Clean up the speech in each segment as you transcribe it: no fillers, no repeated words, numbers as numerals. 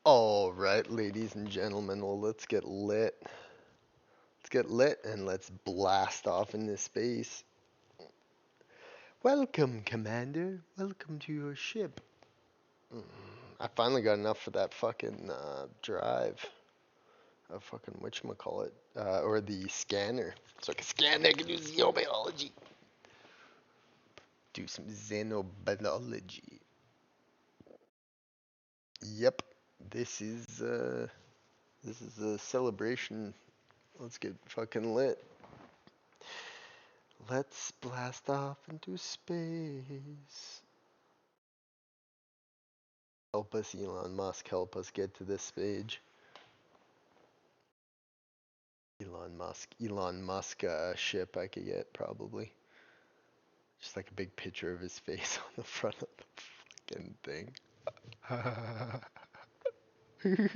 All right, ladies and gentlemen, well, let's get lit. Let's get lit and let's blast off into space. Welcome, Commander. Welcome to your ship. Mm, I finally got enough for that fucking drive. A fucking whatchamacallit. Or the scanner. So I can scan, I can do xenobiology. Do some xenobiology. Yep. This is a celebration. Let's get fucking lit. Let's blast off into space. Help us, Elon Musk. Help us get to this stage. Elon Musk ship I could get probably. Just like a big picture of his face on the front of the fucking thing. The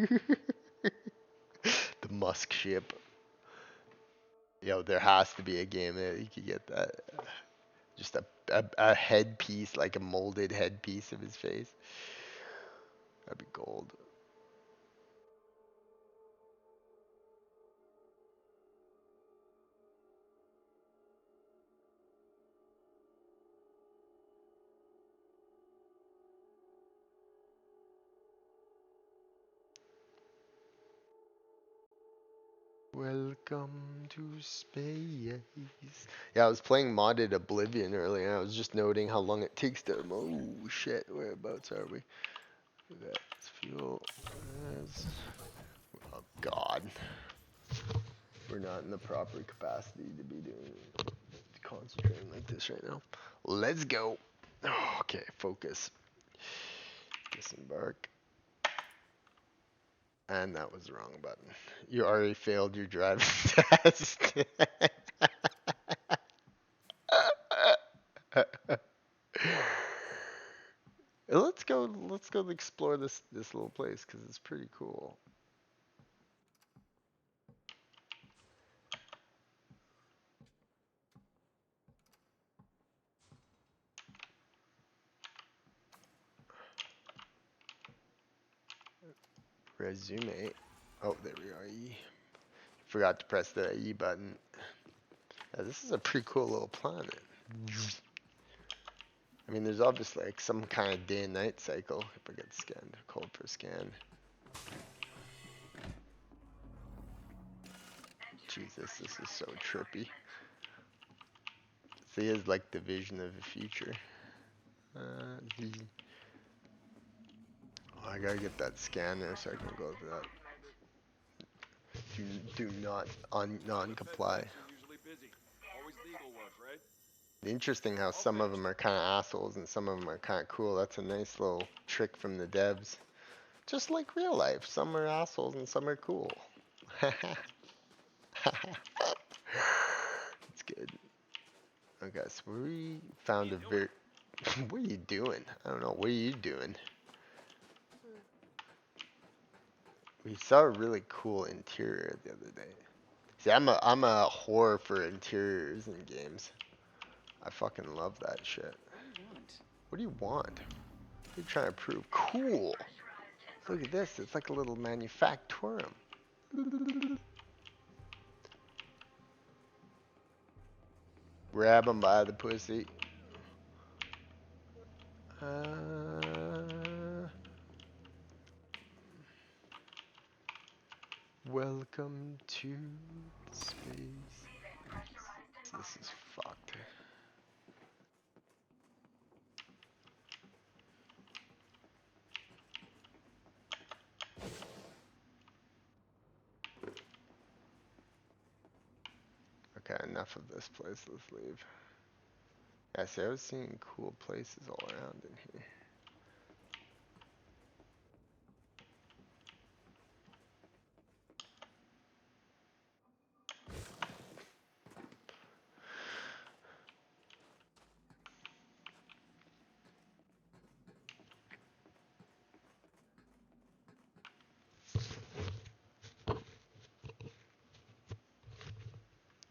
Musk ship. Yo, there has to be a game that you could get that. Just a headpiece, like a molded headpiece of his face. That'd be gold. Welcome to space. Yeah, I was playing modded Oblivion earlier, and I was just noting how long it takes to. Oh shit, whereabouts are we? That's fuel. Oh god. We're not in the proper capacity to be concentrating like this right now. Let's go. Oh, okay, focus. Disembark. And that was the wrong button. You already failed your driving test. Let's go explore this little place because it's pretty cool. Resume. Oh, there we are. E. Forgot to press the E button. Yeah, this is a pretty cool little planet. I mean, there's obviously like some kind of day and night cycle. If I get scanned, called for scan. Jesus, this is so trippy. See, it's like the vision of the future. Oh, I gotta get that scanner so I can go to that. Do not non-comply. Interesting how some of them are kind of assholes and some of them are kind of cool. That's a nice little trick from the devs. Just like real life, some are assholes and some are cool. It's good. Okay, so we found a very. What are you doing? I don't know. What are you doing? We saw a really cool interior the other day. See, I'm a whore for interiors in games. I fucking love that shit. What do you want? What are you trying to prove? Cool. Look at this. It's like a little manufactorum. Grab him by the pussy. Welcome to space. This is fucked. Okay, enough of this place. Let's leave. Yeah, see, I was seeing cool places all around in here.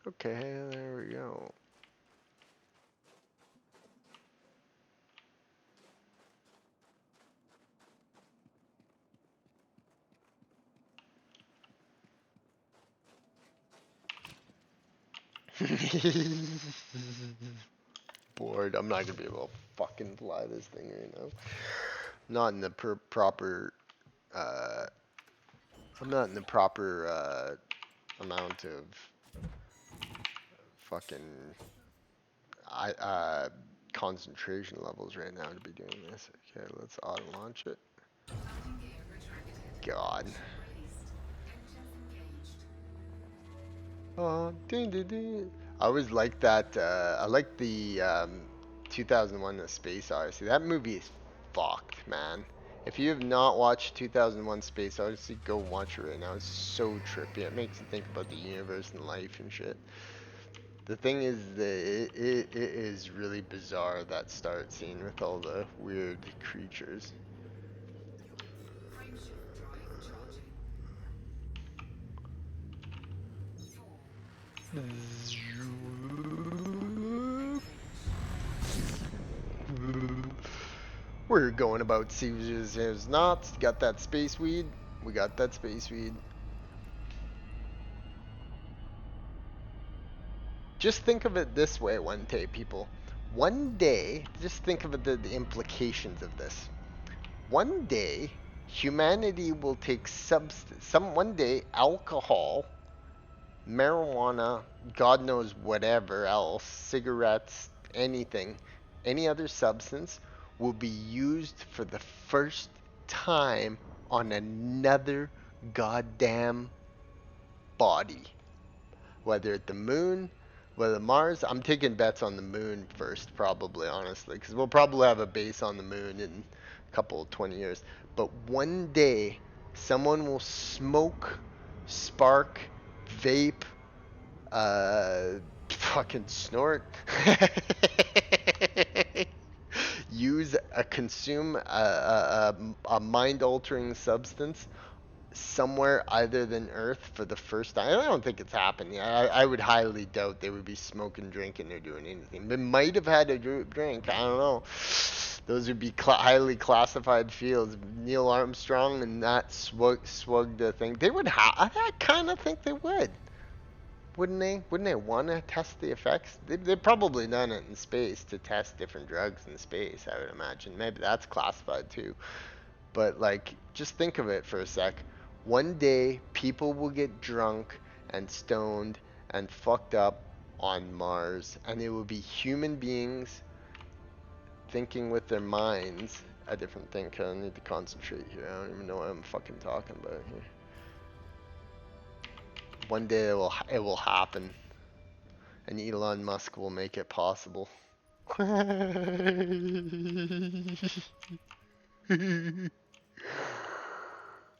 Okay, there we go. Bored. I'm not gonna be able to fucking fly this thing right now. Not in the proper. Uh, I'm not in the proper amount of fucking concentration levels right now to be doing this. Okay, let's auto launch it. God. Oh, ding, ding, ding. I always like that. I like the 2001: A Space Odyssey. That movie is fucked, man. If you have not watched 2001: Space Odyssey, go watch it right now. It's so trippy. It makes you think about the universe and life and shit. The thing is that it is really bizarre, that start scene with all the weird creatures. We're going about Caesar's knots. Got that space weed. We got that space weed. Just think of it this way one day, people. One day, just think of the implications of this. One day, humanity will take substance. One day, alcohol, marijuana, God knows whatever else, cigarettes, anything, any other substance will be used for the first time on another goddamn body. Whether at the moon, whether Mars, I'm taking bets on the moon first, probably, honestly, because we'll probably have a base on the moon in a couple, 20 years. But one day, someone will smoke, spark, vape, fucking snort, use consume a mind-altering substance somewhere other than Earth for the first time. I don't think it's happened yet. I would highly doubt they would be smoking, drinking, or doing anything. They might have had a drink. I don't know. Those would be highly classified fields. Neil Armstrong and that swug the thing. They would have. I kind of think they would. Wouldn't they? Wouldn't they want to test the effects? They've probably done it in space to test different drugs in space, I would imagine. Maybe that's classified too. But like, just think of it for a sec. One day, people will get drunk and stoned and fucked up on Mars, and it will be human beings thinking with their minds a different thing. Cause I need to concentrate here. I don't even know what I'm fucking talking about here. One day it will happen, and Elon Musk will make it possible.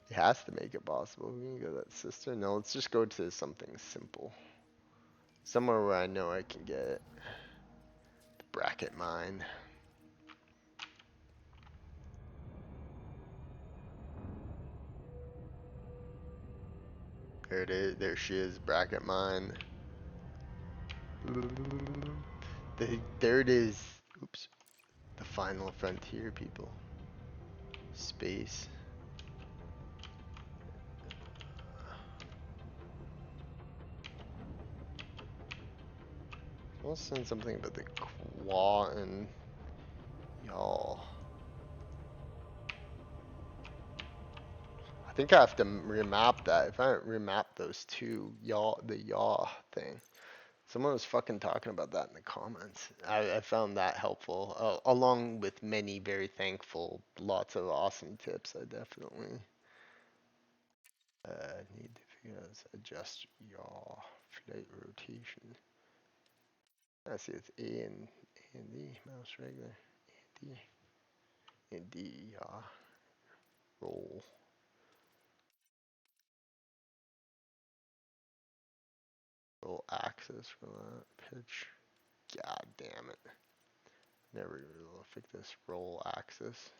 It has to make it possible. We can go to that sister. No, let's just go to something simple. Somewhere where I know I can get it. Bracket mine. There it is. There she is. Bracket mine. There it is. Oops. The final frontier, people. Space. I'll send something about the Qua and y'all. I think I have to remap that. If I don't remap those two, y'all, the yaw thing. Someone was fucking talking about that in the comments. I found that helpful, along with many very thankful, lots of awesome tips. I definitely need to figure out how to adjust yaw flight rotation. I see it's A and D, mouse regular, and D, yaw, roll. Roll axis for that pitch. God damn it. Never really fix this roll axis.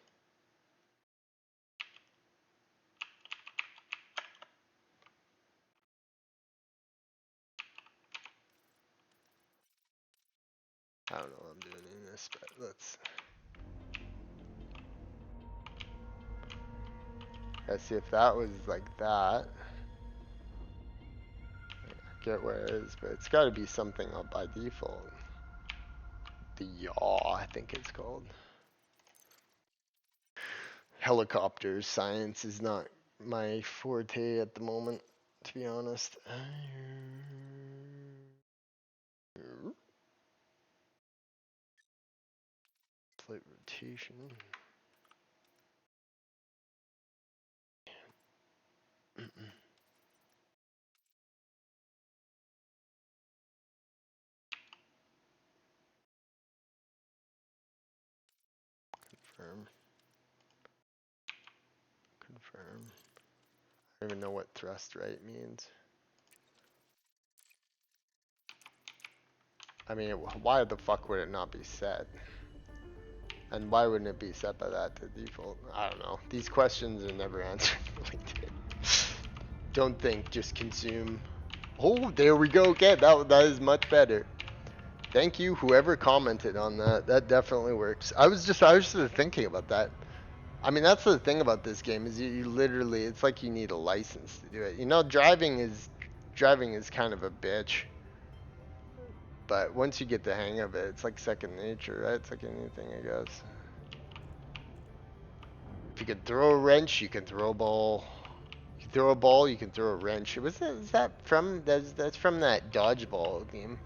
I don't know what I'm doing in this, but let's see if that was like that. forget where it is, but it's got to be something by default. The yaw, I think it's called. Helicopters, science is not my forte at the moment, to be honest. Flight rotation. Confirm. Confirm. I don't even know what thrust right means. I mean, why the fuck would it not be set? And why wouldn't it be set by that to default? I don't know. These questions are never answered. Don't think, just consume. Oh, there we go. Okay, that is much better. Thank you, whoever commented on that. That definitely works. I was just thinking about that. I mean, that's the thing about this game is you literally, it's like you need a license to do it. You know, driving is kind of a bitch. But once you get the hang of it, it's like second nature, right? It's like anything, I guess. If you can throw a wrench, you can throw a ball. You can throw a ball, you can throw a wrench. Is that from, that's from that dodgeball game.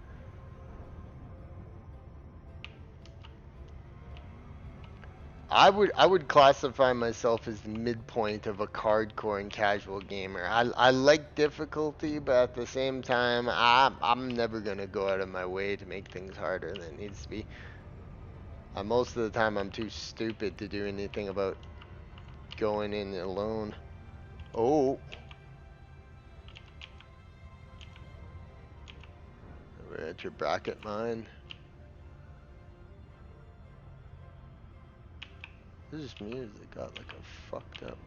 I would classify myself as the midpoint of a hardcore and casual gamer. I like difficulty, but at the same time, I'm never gonna go out of my way to make things harder than it needs to be. Most of the time, I'm too stupid to do anything about going in alone. Oh. We're at your bracket mine. This music got like a fucked up.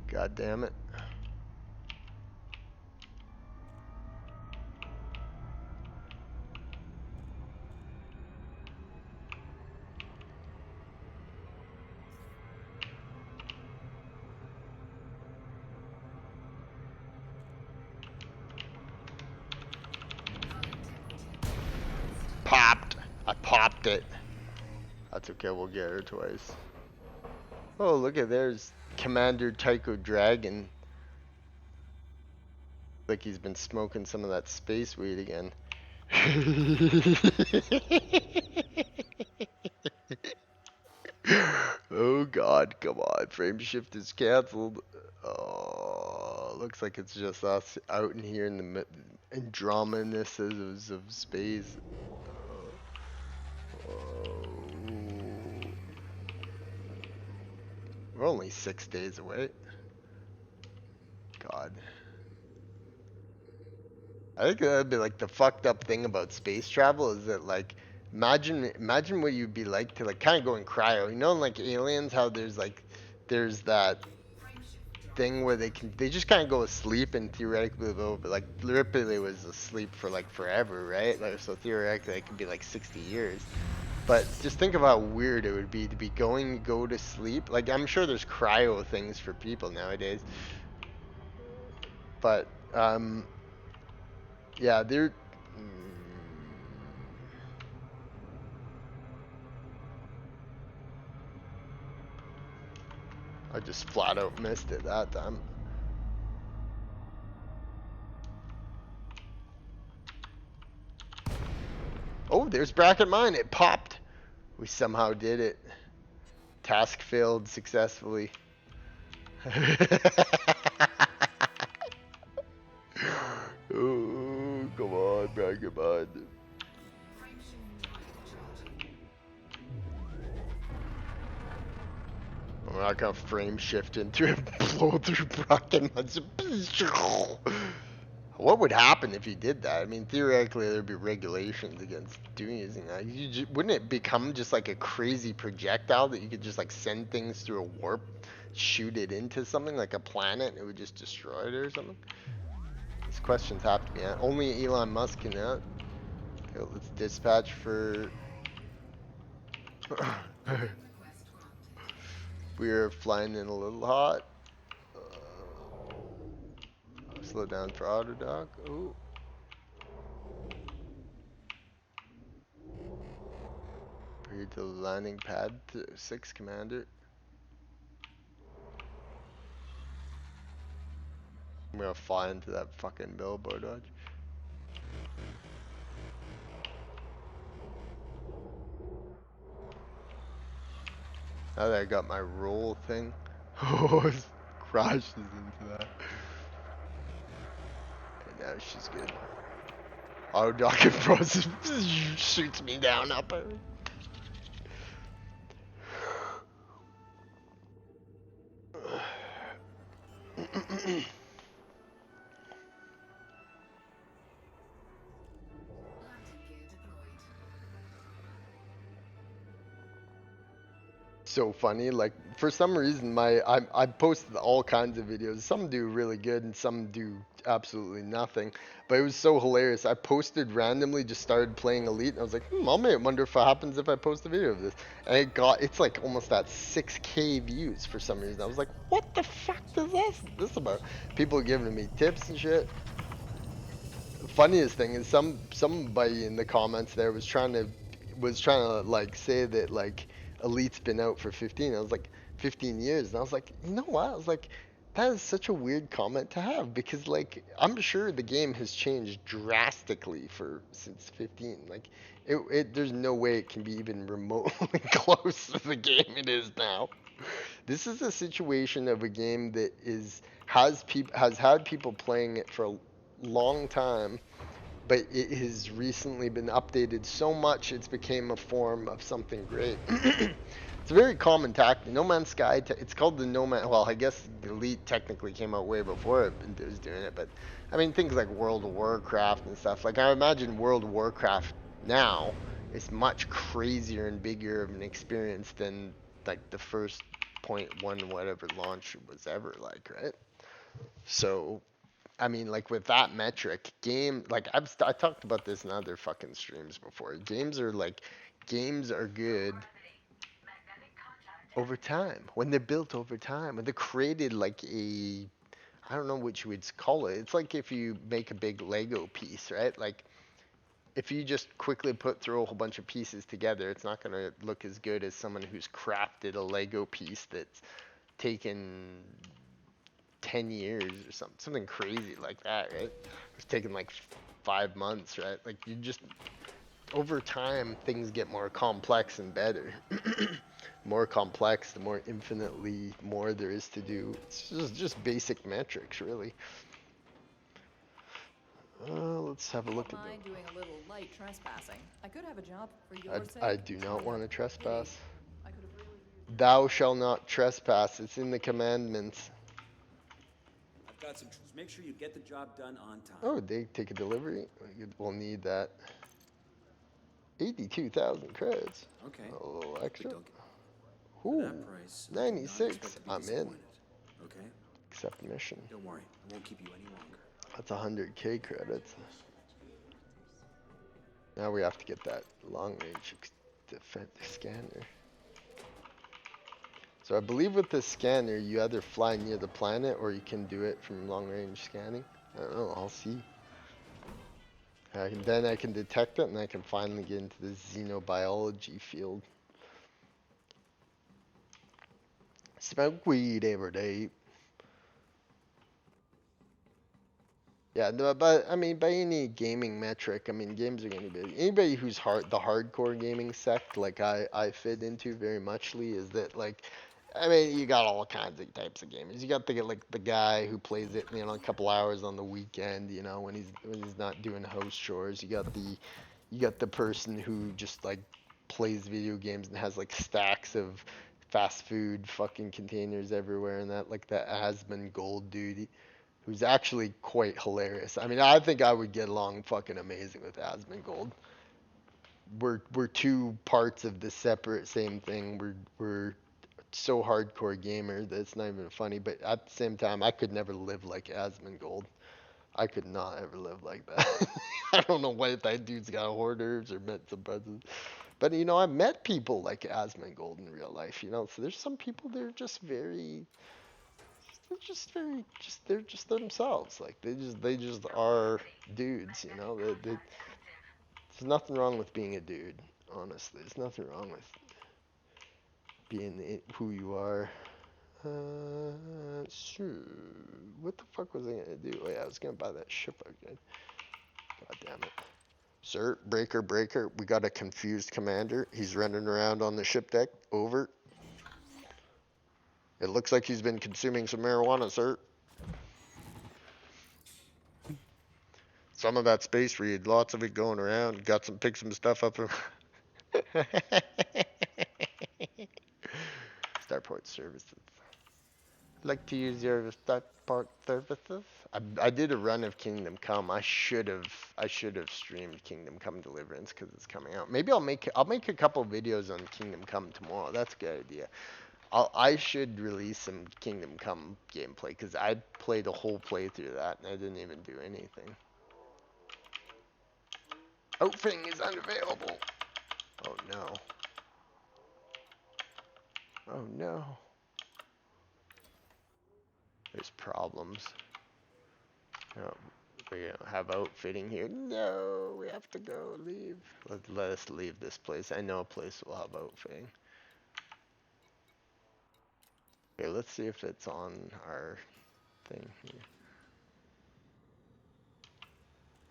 God damn it. Popped. I popped it. That's okay, we'll get her twice. Oh, look at there's Commander Tycho Dragon. Like he's been smoking some of that space weed again. Oh god, come on. Frame shift is cancelled. Oh, looks like it's just us out in here in the Andromedanesses of space. We're only 6 days away. God. I think that'd be like the fucked up thing about space travel is that like imagine what you'd be like to like kind of go in cryo. You know, in like Aliens, how there's that thing where they just kind of go asleep and theoretically go, but like Ripley was asleep for like forever, right? Like so theoretically it could be like 60 years. But just think of how weird it would be to be go to sleep. Like I'm sure there's cryo things for people nowadays. But yeah, they're I just flat out missed it that time. Oh, there's bracket mine. It popped. We somehow did it. Task failed successfully. Oh, come on, bracket mine. I'm not gonna frame shift into it, blow through bracket mines. What would happen if you did that? I mean, theoretically, there'd be regulations against using that. Wouldn't it become just like a crazy projectile that you could just like send things through a warp, shoot it into something like a planet, and it would just destroy it or something? These questions have to be answered. Only Elon Musk can that. Okay, let's dispatch for. We're flying in a little hot. Slow down for auto dog. Ooh. Proceed to the landing pad to 6 commander. I'm gonna fly into that fucking billboard dodge. Now that I got my roll thing. Oh, it crashes into that. And now she's good. Auto dock and process shoots me down up. So funny, like for some reason I posted all kinds of videos. Some do really good and some do absolutely nothing. But it was so hilarious. I posted randomly, just started playing Elite, and I was like, I may wonder if it happens if I post a video of this. And it's like almost at 6K views for some reason. I was like, what the fuck is this about? People giving me tips and shit. Funniest thing is somebody in the comments there was trying to like say that like Elite's been out for 15. I was like 15 years, and I was like, you know what? I was like, that is such a weird comment to have because like I'm sure the game has changed drastically for since 15. Like there's no way it can be even remotely close to the game it is now. This is a situation of a game that has had people playing it for a long time, but it has recently been updated so much it's became a form of something great. It's a very common tactic. No Man's Sky, it's called the No Man. Well, I guess the Elite technically came out way before it was doing it, but I mean things like World of Warcraft and stuff. Like I imagine World of Warcraft now is much crazier and bigger of an experience than like the first point one whatever launch was ever like, right? So I mean, like with that metric, like I talked about this in other fucking streams before. Games are good over time when they're built over time when they're created like I don't know what you would call it. It's like if you make a big Lego piece, right? Like if you just quickly throw a whole bunch of pieces together, it's not gonna look as good as someone who's crafted a Lego piece that's taken 10 years or something crazy like that, right? It's taken like 5 months, right? Like you just over time things get more complex and better. More complex, the more infinitely more there is to do. It's just basic metrics, really. Let's have a look at them. Doing a little light trespassing. I could have a job for your sake. I do not want to trespass. I could have really used Thou shall not trespass. It's in the commandments. I've got some tools. Make sure you get the job done on time. Oh, they take a delivery? We'll need that. 82,000 credits. Okay. A little extra. For Ooh, that price, I do not 96. expect to be I'm in. disappointed. Okay? Accept mission. Don't worry. I won't keep you any longer. That's 100K credits. Now we have to get that long range defense scanner. So I believe with the scanner, you either fly near the planet or you can do it from long range scanning. I don't know, I'll see. Then I can detect it and I can finally get into the xenobiology field. Smoke weed every day. Yeah, no, but I mean, by any gaming metric, I mean, games are gonna be anybody who's the hardcore gaming sect, like I fit into very muchly, is that like, I mean, you got all kinds of types of gamers. You got the guy who plays it, a couple hours on the weekend, when he's not doing house chores. You got the person who just like plays video games and has like stacks of fast food fucking containers everywhere and that, like the Asmongold dude who's actually quite hilarious. I mean, I think I would get along fucking amazing with Asmongold. We're two parts of the separate same thing. We're so hardcore gamer that it's not even funny. But at the same time, I could never live like Asmongold. I could not ever live like that. I don't know why that dude's got hoarders or met some presidents. But I've met people like Asmongold in real life. So there's some people that are just very they're just themselves. Like they just are dudes, you know. There's nothing wrong with being a dude. Honestly, there's nothing wrong with being who you are. Sure. What the fuck was I gonna do? Oh yeah, I was gonna buy that ship again. God damn it. Sir, breaker. We got a confused commander. He's running around on the ship deck. Over. It looks like he's been consuming some marijuana, sir. Some of that space read, lots of it going around. Got some, pick some stuff up. Starport services. Like to use your Starport services? I did a run of Kingdom Come. I should have streamed Kingdom Come Deliverance because it's coming out. Maybe I'll make a couple videos on Kingdom Come tomorrow. That's a good idea. I should release some Kingdom Come gameplay because I played a whole playthrough of that and I didn't even do anything. Outfitting is unavailable. Oh no. Oh no. There's problems. Oh, we don't have outfitting here. No, we have to go. Leave. Let us leave this place. I know a place will have outfitting. Okay, let's see if it's on our thing here.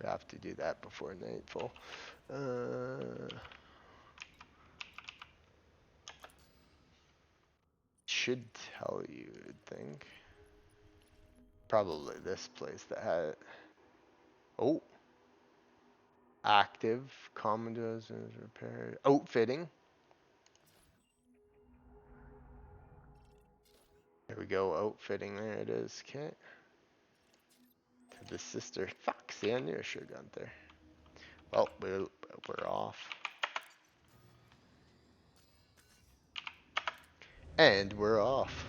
We have to do that before nightfall. Should tell you, I think. Probably this place that had it. Oh. Active. Commodores is repaired. Outfitting. There we go. Outfitting. There it is. Okay. To the sister. Fuck. See, I knew I should have gone there. Well, we're off. And we're off.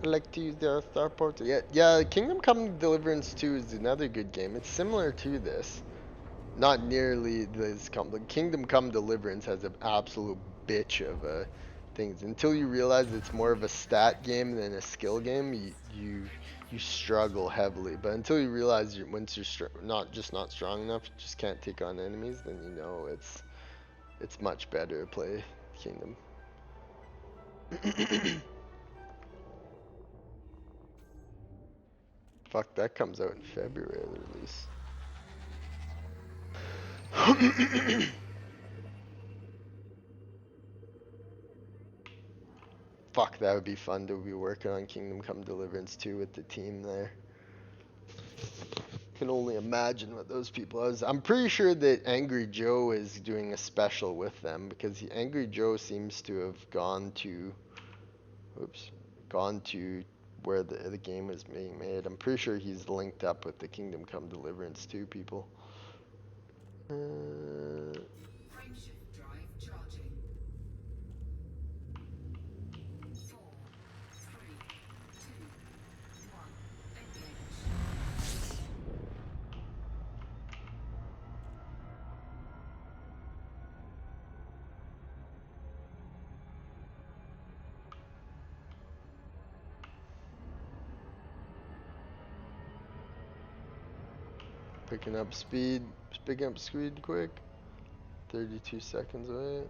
I like to use the starport. Yeah, Kingdom Come Deliverance 2 is another good game. It's similar to this. Not nearly this complex. Kingdom Come Deliverance has an absolute bitch of things. Until you realize it's more of a stat game than a skill game, you struggle heavily. But until you realize once you're not strong enough, you just can't take on enemies, then you know it's much better to play Kingdom. Fuck, that comes out in February, the release. Fuck, that would be fun to be working on Kingdom Come Deliverance 2 with the team there. Can only imagine what those people are. I'm pretty sure that Angry Joe is doing a special with them because Angry Joe seems to have gone to where the game is being made. I'm pretty sure he's linked up with the Kingdom Come Deliverance 2 people. Frameshift drive charging. 4, 3, 2, 1. Engage. Picking up speed quick. 32 seconds away.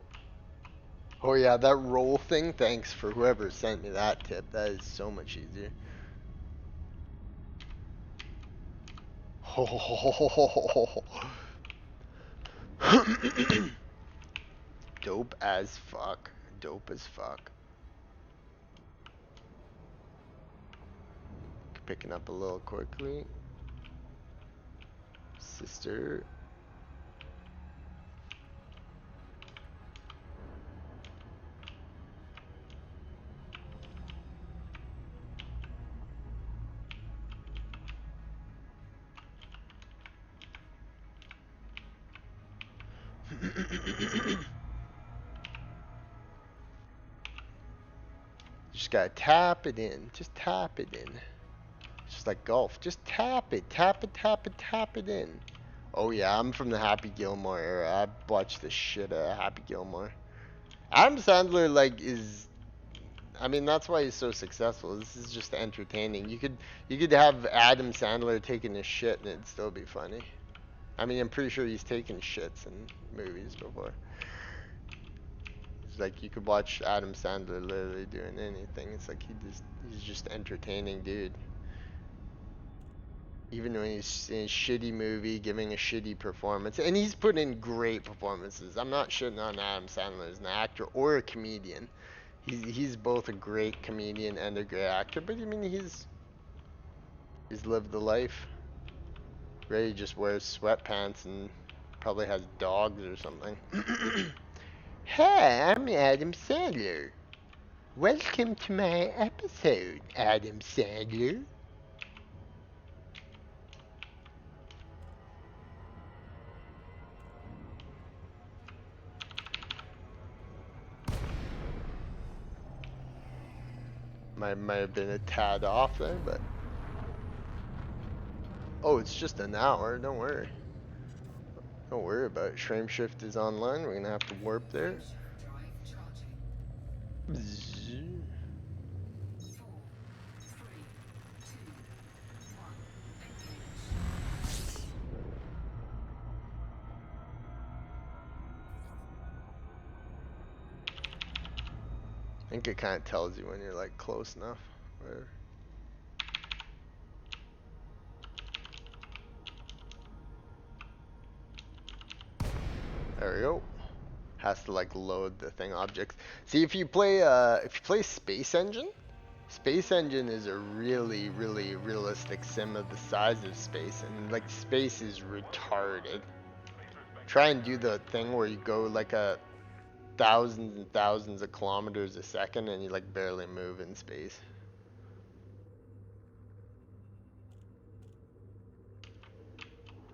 Oh yeah, that roll thing, thanks for whoever sent me that tip. That is so much easier. Dope as fuck. Dope as fuck. Picking up a little quickly. Sister. Just gotta tap it in. Just tap it in. Just like golf. Just tap it. Tap it in. Oh yeah, I'm from the Happy Gilmore era. I watched the shit out of Happy Gilmore. Adam Sandler, like, is I mean, that's why he's so successful. This is just entertaining. You could have Adam Sandler taking a shit and it'd still be funny. I mean, I'm pretty sure he's taken shits in movies before. It's like you could watch Adam Sandler literally doing anything. It's like he's just entertaining dude. Even when he's in a shitty movie, giving a shitty performance, and he's put in great performances. I'm not shitting on Adam Sandler as an actor or a comedian. He's both a great comedian and a great actor, but I mean he's lived the life. Ray just wears sweatpants and probably has dogs or something. Hi, I'm Adam Sandler. Welcome to my episode, Adam Sandler. Might have been a tad off there, but oh, it's just an hour. Don't worry. Don't worry about it. Frameshift is online. We're gonna have to warp there. Frameshift drive charging. Bzzz. 4, 3, 2, 1. Engage. I think it kind of tells you when you're like close enough. Where there we go. Has to like load the thing objects. See if you play Space Engine, Space Engine is a really realistic sim of the size of space, and like space is retarded. Try and do the thing where you go like a thousands and thousands of kilometers a second and you like barely move in space.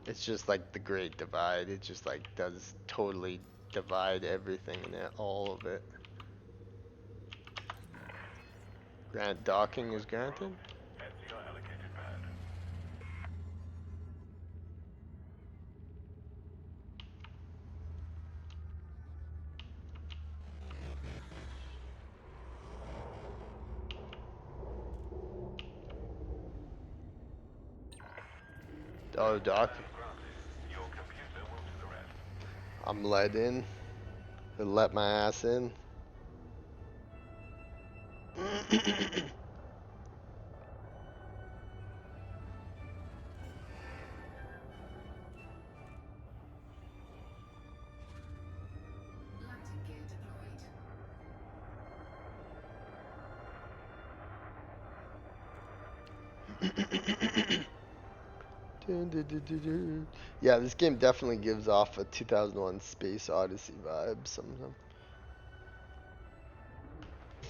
It's just like the Great Divide. It just like does totally divide everything in it, all of it. Grant docking is granted. Oh, dock. I'm let in. They let my ass in. Landing gear deployed. Yeah, this game definitely gives off a 2001 Space Odyssey vibe sometimes.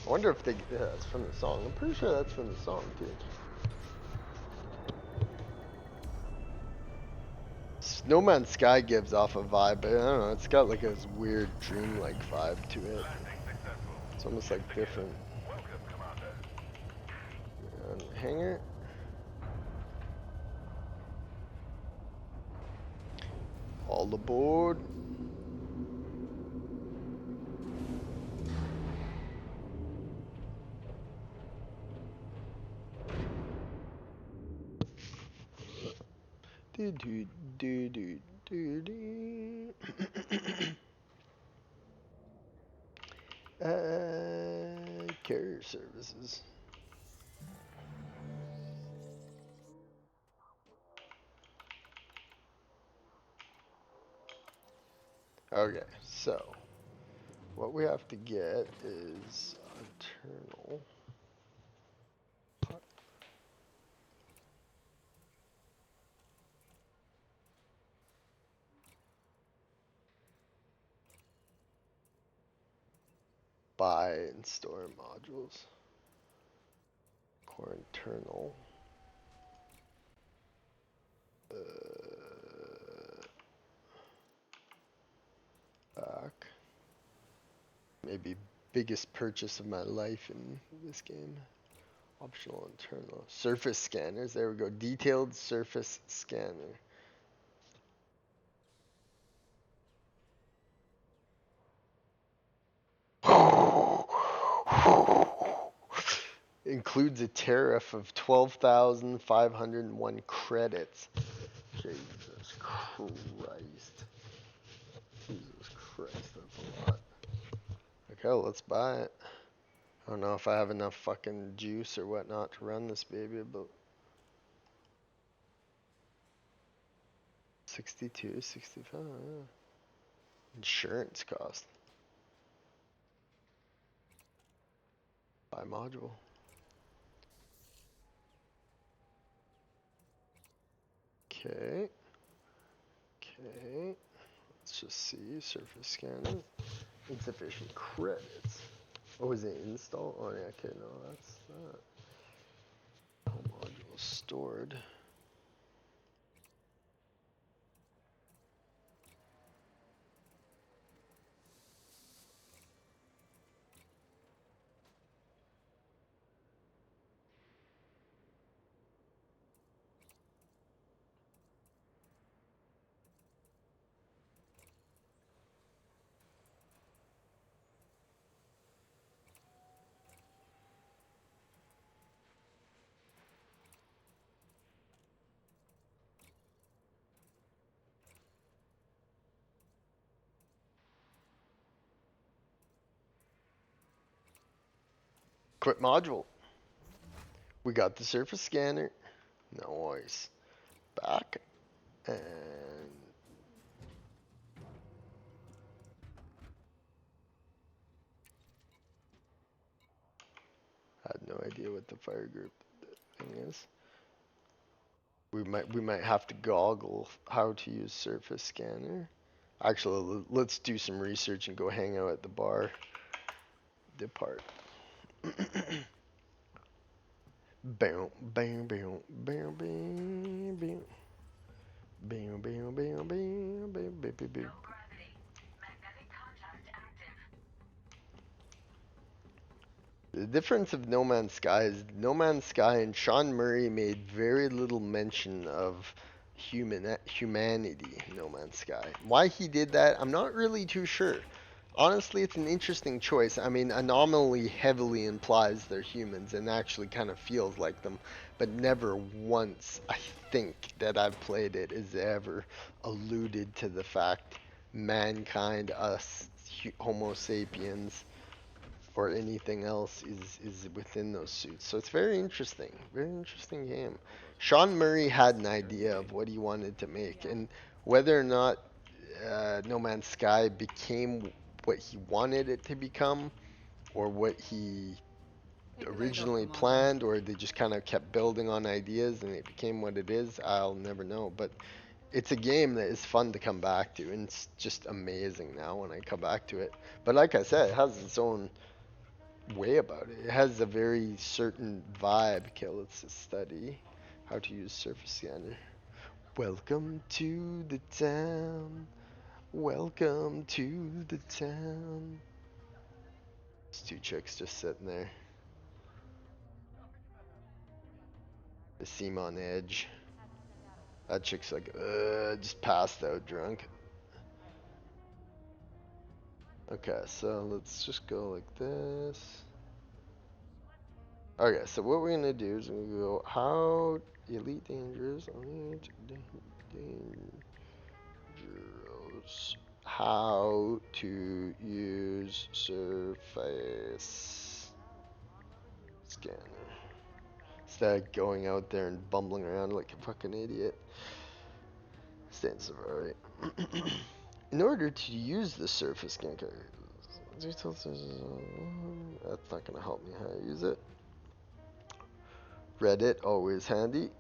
I wonder if they, yeah, that's from the song. I'm pretty sure that's from the song too. No Man's Sky gives off a vibe, but I don't know, it's got like a weird dreamlike vibe to it. It's almost like different. Hangar. All aboard. Do do do do do do. Carrier services. Okay, so what we have to get is internal. Buy and store modules. Core internal. Back. Maybe biggest purchase of my life in this game. Optional internal. Surface scanners. There we go. Detailed surface scanner. includes a tariff of 12,501 credits. Jesus Christ. Jesus Christ, that's a lot. Okay, let's buy it. I don't know if I have enough fucking juice or whatnot to run this baby, but 62, 65, yeah. Insurance cost. Buy module. Okay. Okay. Let's just see. Surface scanner. Insufficient credits. Oh, is it install? Oh, yeah, okay, no, that's not. Home module stored. Quit module. We got the surface scanner. Nice. Back. And I had no idea what the fire group thing is. We might have to goggle how to use surface scanner. Actually, let's do some research and go hang out at the bar. Depart. Bam, bam, bam, bam, bam, bam. Bam, bam, bam, bam, bam, bam, bam, bam. The difference of No Man's Sky is No Man's Sky and Sean Murray made very little mention of humanity in No Man's Sky. Why he did that, I'm not really too sure. Honestly, it's an interesting choice. I mean, Anomaly heavily implies they're humans and actually kind of feels like them, but never once, I think, that I've played it is ever alluded to the fact mankind, us, Homo sapiens, or anything else is within those suits. So it's very interesting game. Sean Murray had an idea of what he wanted to make, and whether or not No Man's Sky became what he wanted it to become, or what he originally planned, or they just kind of kept building on ideas and it became what it is, I'll never know. But it's a game that is fun to come back to, and it's just amazing now when I come back to it. But like I said, it has its own way about it. It has a very certain vibe. Okay, let's just study how to use surface scanner. Welcome to the town. Welcome to the town. There's two chicks just sitting there. They seem on edge. That chick's like, just passed out drunk. Okay, so let's just go like this. Okay, so what we're gonna do is we're gonna go how elite dangerous, elite dangerous, how to use surface scanner. Instead of going out there and bumbling around like a fucking idiot. Stand Safari. In order to use the surface scanner, that's not gonna help me how to use it. Reddit, always handy.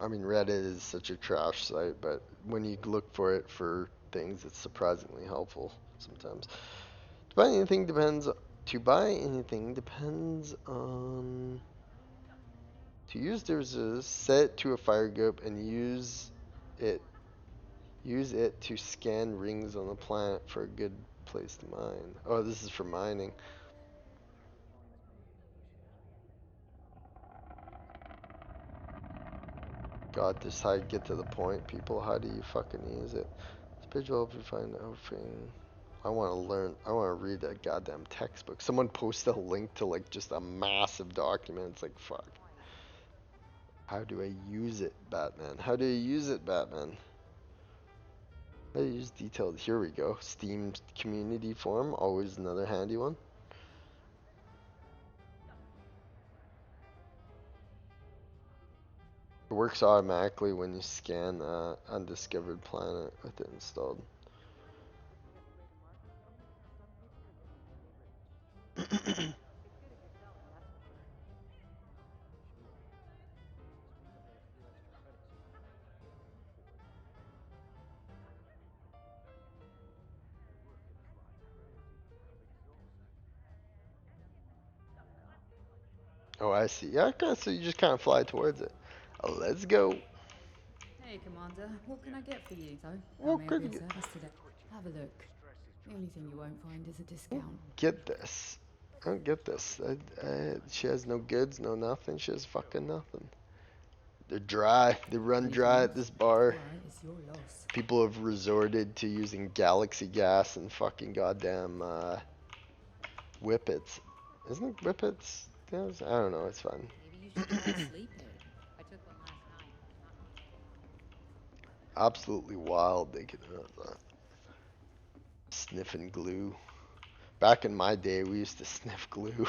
I mean, Reddit is such a trash site, but when you look for it for things, it's surprisingly helpful sometimes. To buy anything depends on. To use, there's a set to a fire group and use it to scan rings on the planet for a good place to mine. Oh, this is for mining. God, this how you get to the point, people. How do you fucking use it? This page will help you find everything. I want to learn. I want to read a goddamn textbook. Someone posted a link to like just a massive document. It's like, fuck. How do I use it, Batman? How do you use it, Batman? How do you use detailed? Here we go. Steam community forum. Always another handy one. It works automatically when you scan undiscovered planet with it installed. Oh, I see. Yeah, okay, so you just kind of fly towards it. Let's go. Hey, Commander. What can I get for you, though? What I may could be of you- service today. Have a look. The only thing you won't find is a discount. Get this. I don't get this. She has no goods, no nothing. She has fucking nothing. They're dry. They run Anything dry else? at this bar. Alright, it's your loss. People have resorted to using galaxy gas and fucking goddamn whippets. Isn't whippets? Yes? I don't know. It's fun. Maybe you should try a sleep aid. I took one last night. Absolutely wild. They could sniffing glue. Back in my day, we used to sniff glue.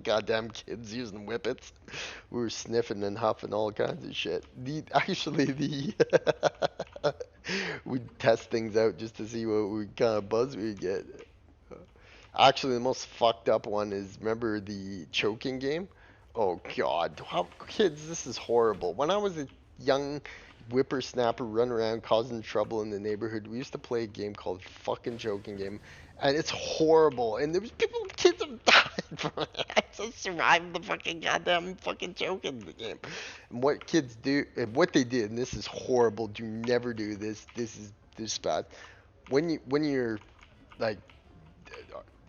Goddamn kids using whippets. We were sniffing and huffing all kinds of shit. We'd test things out just to see what kind of buzz we'd get. Actually, the most fucked up one is, remember the choking game? Oh god, how kids, this is horrible. When I was a young whippersnapper running around causing trouble in the neighborhood, we used to play a game called fucking choking game, and it's horrible. And there was kids have died from it. To survive the fucking goddamn fucking choking game. And what kids do, and what they did, and this is horrible. Do never do this. This is bad. When you're like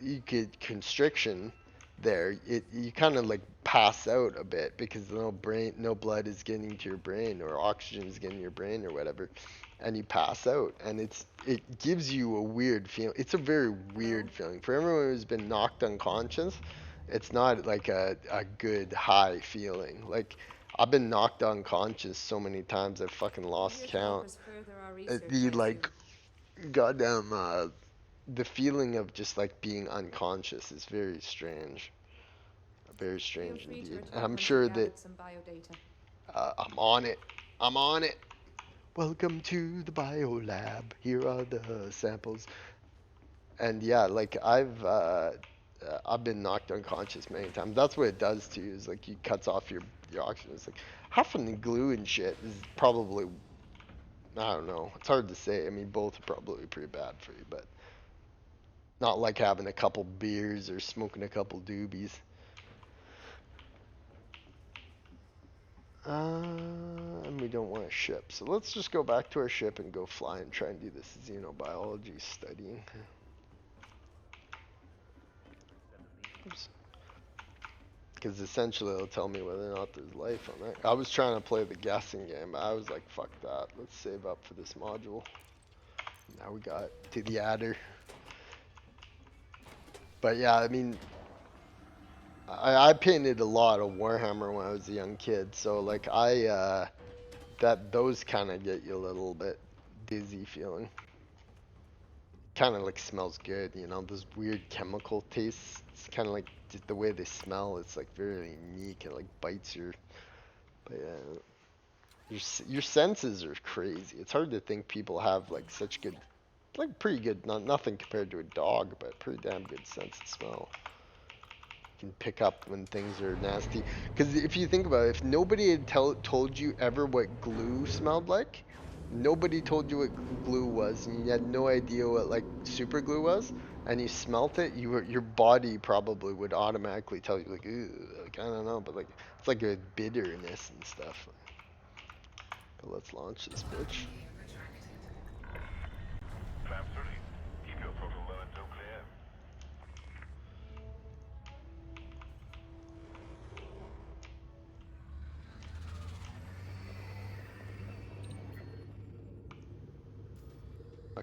you get constriction there, you kind of like pass out a bit because no blood is getting to your brain or oxygen is getting to your brain or whatever, and you pass out, and it gives you a weird feeling. It's a very weird feeling for everyone who's been knocked unconscious. It's not like a good high feeling. Like, I've been knocked unconscious so many times I've fucking lost count. The like goddamn the feeling of just like being unconscious is very strange. Very strange indeed. And I'm sure that Some biodata. I'm on it. I'm on it. Welcome to the biolab. Here are the samples. And yeah, like I've been knocked unconscious many times. That's what it does to you. Is like it cuts off your oxygen. It's like huffing the glue and shit is probably, I don't know. It's hard to say. I mean, both are probably pretty bad for you, but not like having a couple beers or smoking a couple doobies. And we don't want a ship. So let's just go back to our ship and go fly and try and do this xenobiology studying. Because essentially it'll tell me whether or not there's life on that. I was trying to play the guessing game, but I was like, fuck that. Let's save up for this module. Now we got to the adder. But yeah, I mean, I painted a lot of Warhammer when I was a young kid, so like those kind of get you a little bit dizzy feeling. Kind of like smells good, you know, those weird chemical tastes. It's kind of like just the way they smell. It's like very unique. It like bites your, but yeah, your senses are crazy. It's hard to think people have like such good, like pretty good, nothing compared to a dog, but pretty damn good sense of smell. Can pick up when things are nasty. Because if you think about it, if nobody had told you ever what glue smelled like, nobody told you what glue was, and you had no idea what like super glue was, and you smelt it, your body probably would automatically tell you like, ew, like I don't know, but like it's like a bitterness and stuff. But let's launch this bitch.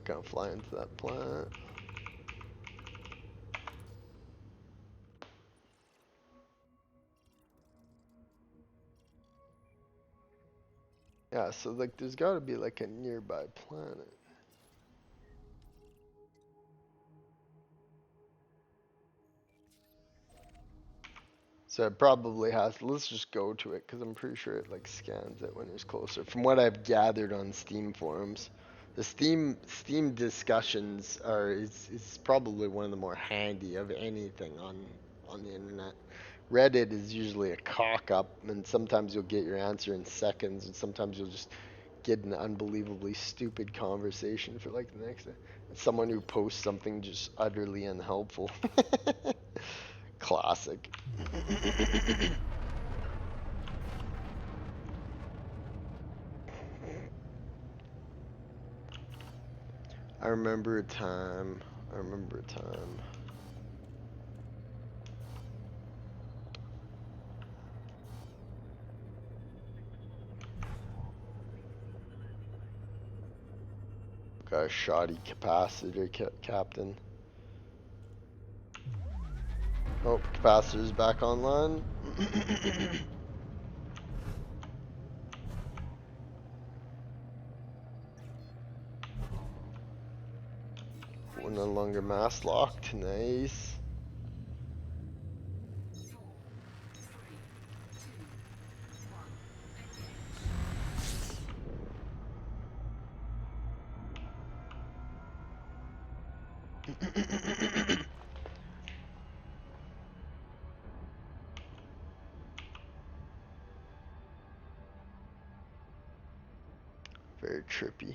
not gonna fly into that planet. Yeah, so like there's gotta be like a nearby planet. So it probably has, let's just go to it because I'm pretty sure it like scans it when it's closer. From what I've gathered on Steam forums, the Steam discussions is probably one of the more handy of anything on the internet. Reddit is usually a cock up, and sometimes you'll get your answer in seconds, and sometimes you'll just get an unbelievably stupid conversation for like the next day. Someone who posts something just utterly unhelpful. Classic. I remember a time. I remember a time. Got a shoddy capacitor captain. Oh, capacitor's back online. We're no longer mass locked. Nice. 4, 3, 2, 1. Very trippy.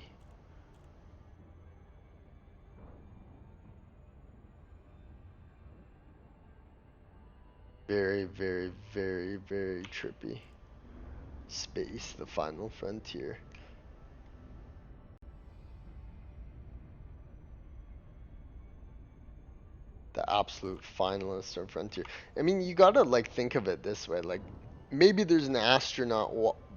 Very, very, very, very trippy. Space, the final frontier. The absolute finalist or frontier. I mean, you gotta like think of it this way. Like, maybe there's an astronaut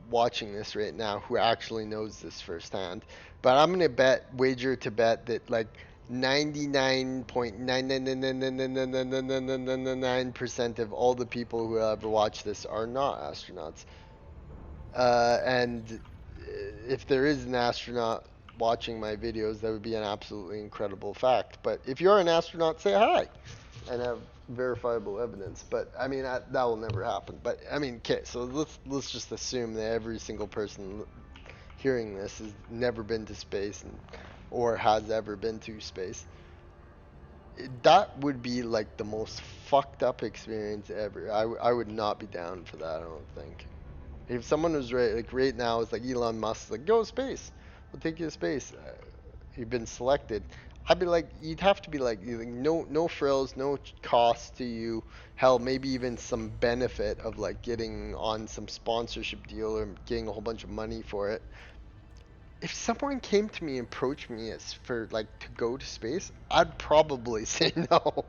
watching this right now who actually knows this firsthand. But I'm gonna wager to bet that like 99.999999999% of all the people who ever watch this are not astronauts. And if there is an astronaut watching my videos, that would be an absolutely incredible fact. But if you're an astronaut, say hi and have verifiable evidence. But I mean, that will never happen. But I mean, okay, so let's just assume that every single person hearing this has never been to space or has ever been to space. That would be like the most fucked up experience ever. I would not be down for that, I don't think. If someone was right now, it's like Elon Musk, like go to space, we'll take you to space. You've been selected. I'd be like, you'd have to be like no frills, no cost to you. Hell, maybe even some benefit of like getting on some sponsorship deal or getting a whole bunch of money for it. If someone came to me and approached me as for like to go to space, I'd probably say no.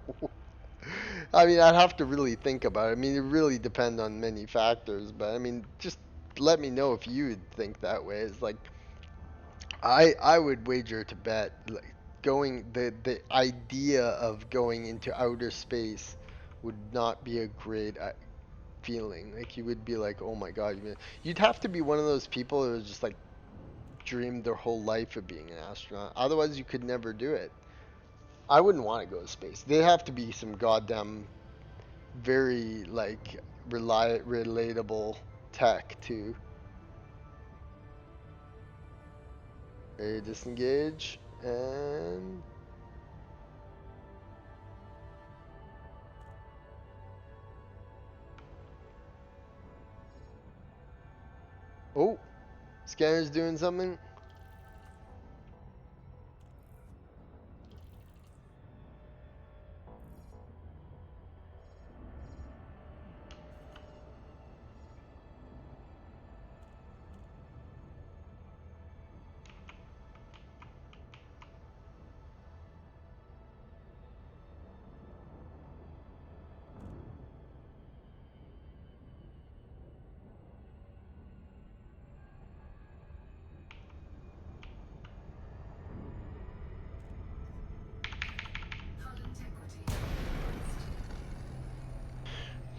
I mean, I'd have to really think about it. I mean, it really depends on many factors, but I mean, just let me know if you would think that way. It's like I would wager to bet like the idea of going into outer space would not be a great feeling. Like you would be like, oh my god, you'd have to be one of those people who was just like dreamed their whole life of being an astronaut. Otherwise, you could never do it. I wouldn't want to go to space. They have to be some goddamn very like relatable tech too. Ready to disengage and oh, scanner's doing something.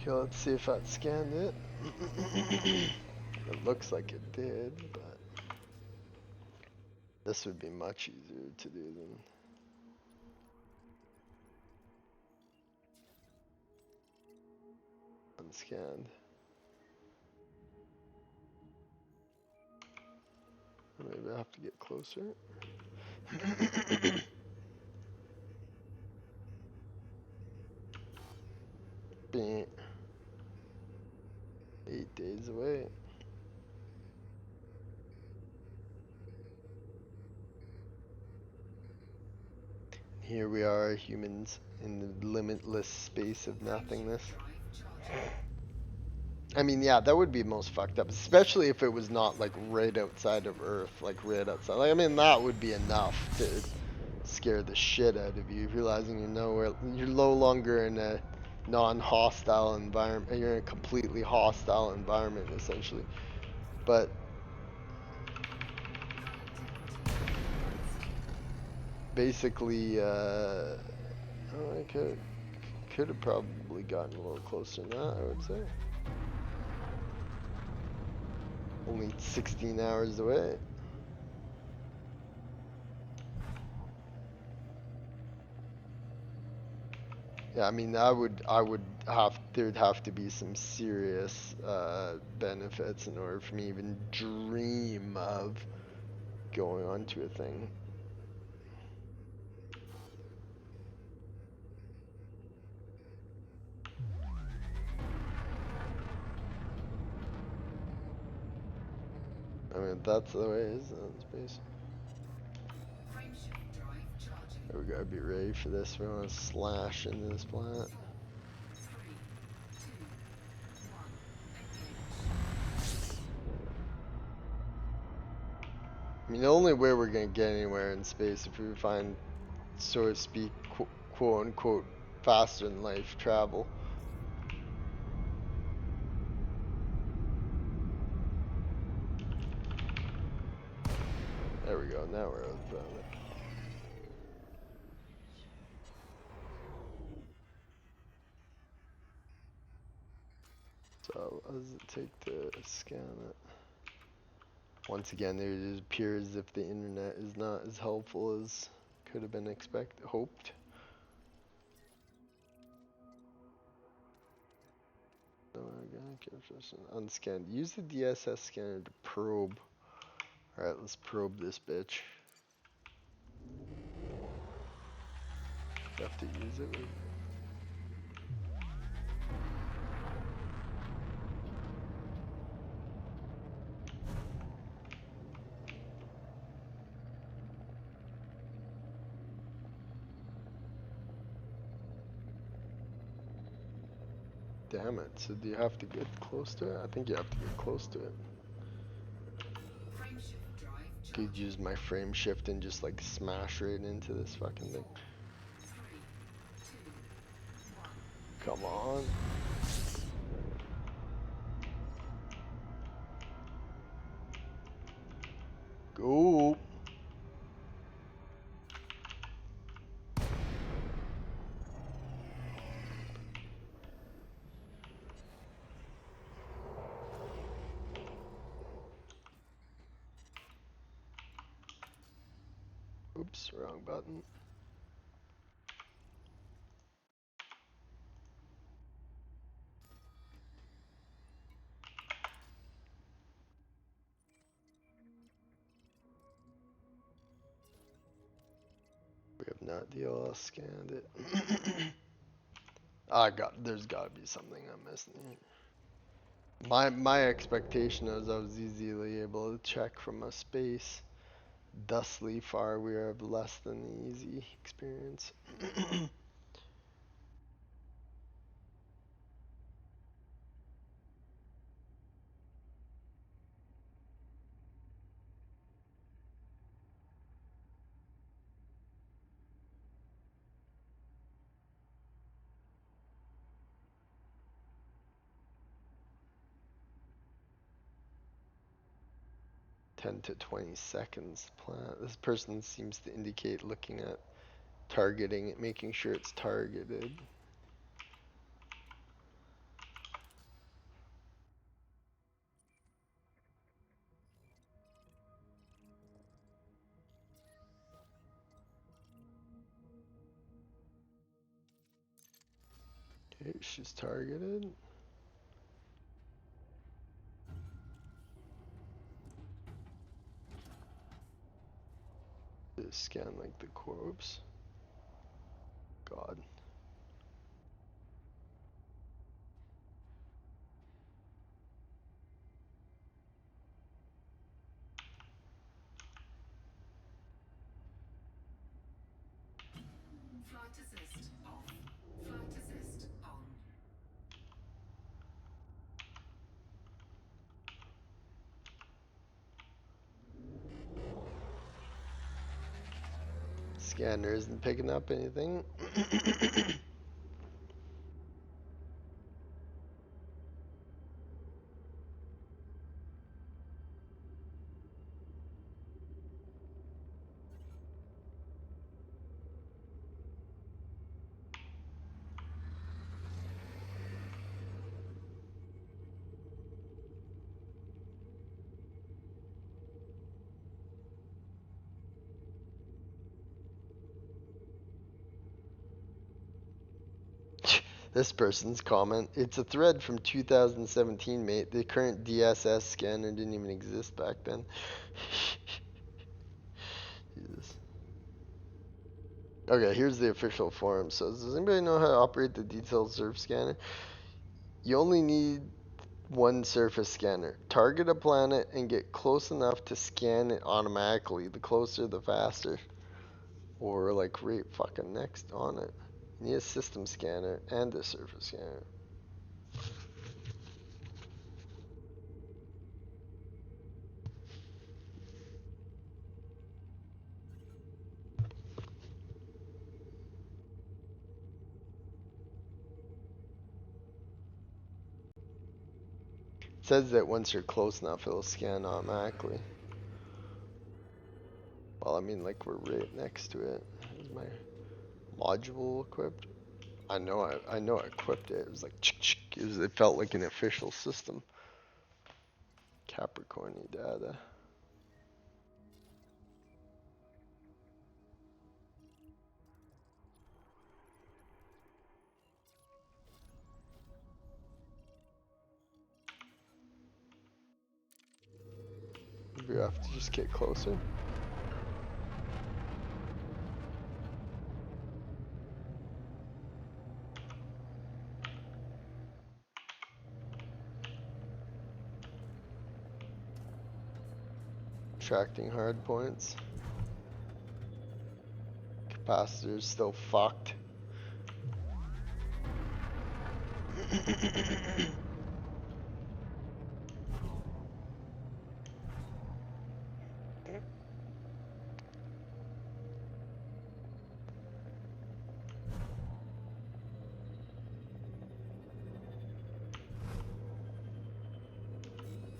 Okay, let's see if that scanned it. It looks like it did, but this would be much easier to do than unscanned. Maybe I have to get closer. Being 8 days away. Here we are, humans, in the limitless space of nothingness. I mean, yeah, that would be most fucked up, especially if it was not like right outside of Earth, like right outside. Like, I mean, that would be enough to scare the shit out of you, realizing you're no longer in a non-hostile environment. You're in a completely hostile environment, essentially. But basically, I could have probably gotten a little closer than that, I would say. Only 16 hours away. Yeah, I mean, there'd have to be some serious benefits in order for me to even dream of going onto a thing. I mean, that's the way it is in space. We gotta be ready for this. We wanna slash into this planet. I mean, the only way we're gonna get anywhere in space if we find, so to speak, quote unquote, faster than life travel. There we go, now we're out of it. So, what does it take to scan it? Once again, it appears as if the internet is not as helpful as could have been hoped. Unscanned. Use the DSS scanner to probe. Alright, let's probe this bitch. Have to use it. Damn it, so do you have to get close to it? I think you have to get close to it. Could use my frame shift and just like smash right into this fucking thing. Come on. Go. Oops, wrong button. We have not DLS scanned it. There's gotta be something I'm missing here. My expectation is I was easily able to check from a space thusly far. We have less than the easy experience. 10 to 20 seconds. This person seems to indicate looking at targeting it, making sure it's targeted. Okay, she's targeted. Just scan like the corpse. God. Flight assist off. Flight assist on. Scanner isn't picking up anything. This person's comment. It's a thread from 2017, mate. The current DSS scanner didn't even exist back then. Jesus. Okay, here's the official forum. So, does anybody know how to operate the detailed surf scanner? You only need one surface scanner. Target a planet and get close enough to scan it automatically. The closer, the faster. Or like right fucking next on it. You need a system scanner and a surface scanner. It says that once you're close enough, it'll scan automatically. Well, I mean, like we're right next to it. Is my module equipped? I know I equipped it. It was like it felt like an official system. Capricorny data. Maybe we have to just get closer. Attracting hard points. Capacitor's still fucked.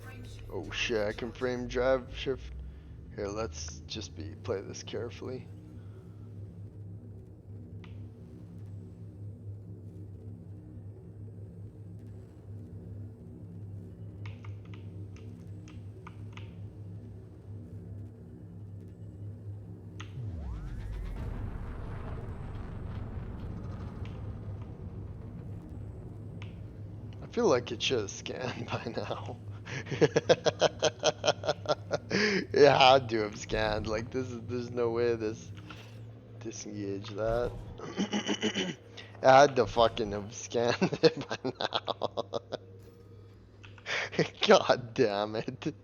Frame shift. Oh shit, I can frame drive shift. Here, let's just play this carefully. I feel like it should have scanned by now. It had to have scanned. Like there's no way this disengage that. It had to fucking have scanned it by now. God damn it.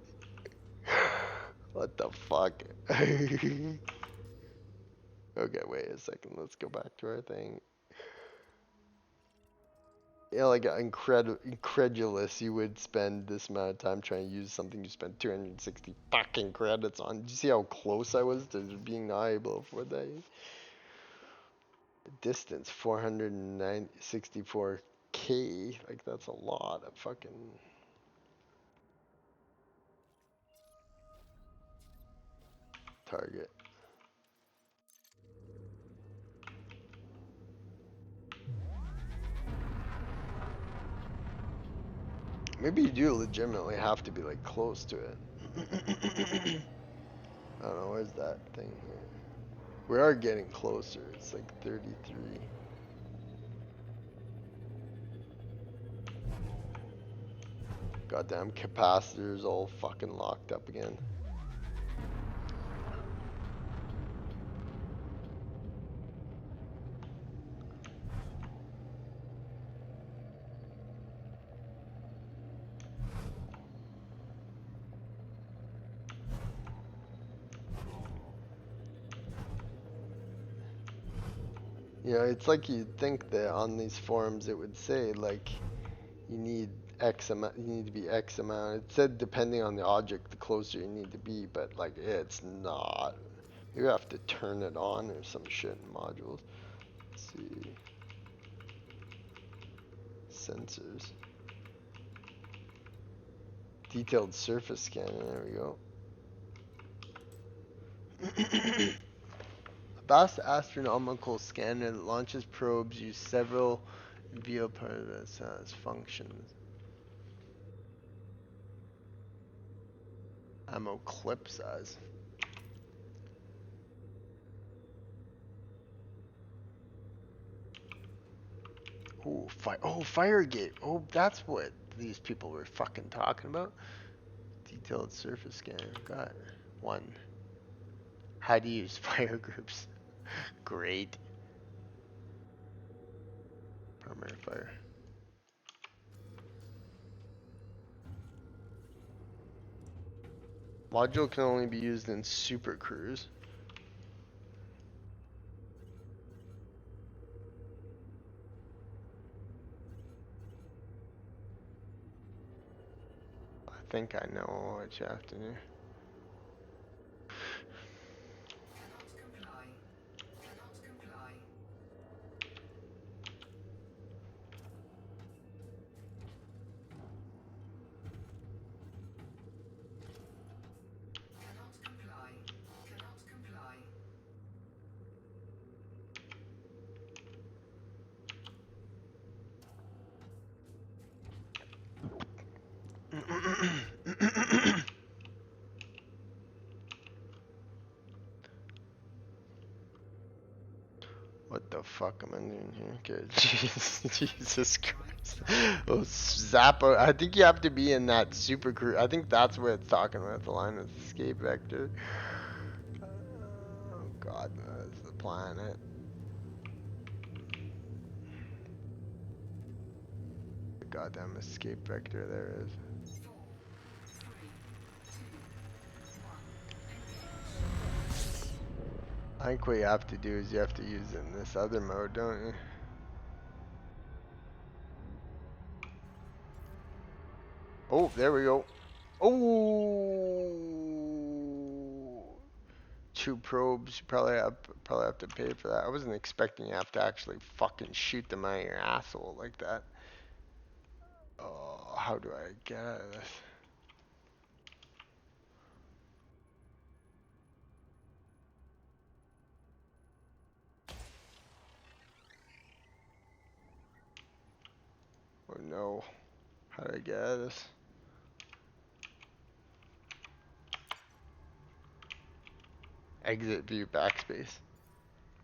What the fuck? Okay, wait a second. Let's go back to our thing. Yeah, like incredulous you would spend this amount of time trying to use something you spent 260 fucking credits on. Did you see how close I was to being not able to afford that? Distance 464K. Like that's a lot of fucking target. Maybe you do legitimately have to be like close to it. I don't know, where's that thing here? We are getting closer. It's like 33. Goddamn capacitors all fucking locked up again. You know, it's like you'd think that on these forums it would say like you need X amount, you need to be X amount. It said depending on the object, the closer you need to be, but like it's not. You have to turn it on or some shit in modules. Let's see. Sensors. Detailed surface scanner, there we go. A vast astronomical scanner that launches probes use several reveal part of this as functions. Ammo clip size. Ooh, Firegate. Oh, that's what these people were fucking talking about. Detailed surface scanner. Got one. How to use fire groups. Great. Primary fire. Module can only be used in Super Cruise. I think I know what you have to do. Cannot comply. Cannot comply. Cannot comply. Cannot comply. What the fuck am I doing here? Okay, Jesus Christ. Oh, Zappo. I think you have to be in that Super Cruise. I think that's what it's talking about, the line of escape vector. Oh god, that's the planet. The goddamn escape vector there is. 4, 3, 2, 1. I think what you have to do is you have to use it in this other mode, don't you? Oh, there we go. Oh, 2 probes. You probably have to pay for that. I wasn't expecting you have to actually fucking shoot them out of your asshole like that. Oh, how do I get out of this? Oh no. How do I get out of this? Exit view backspace.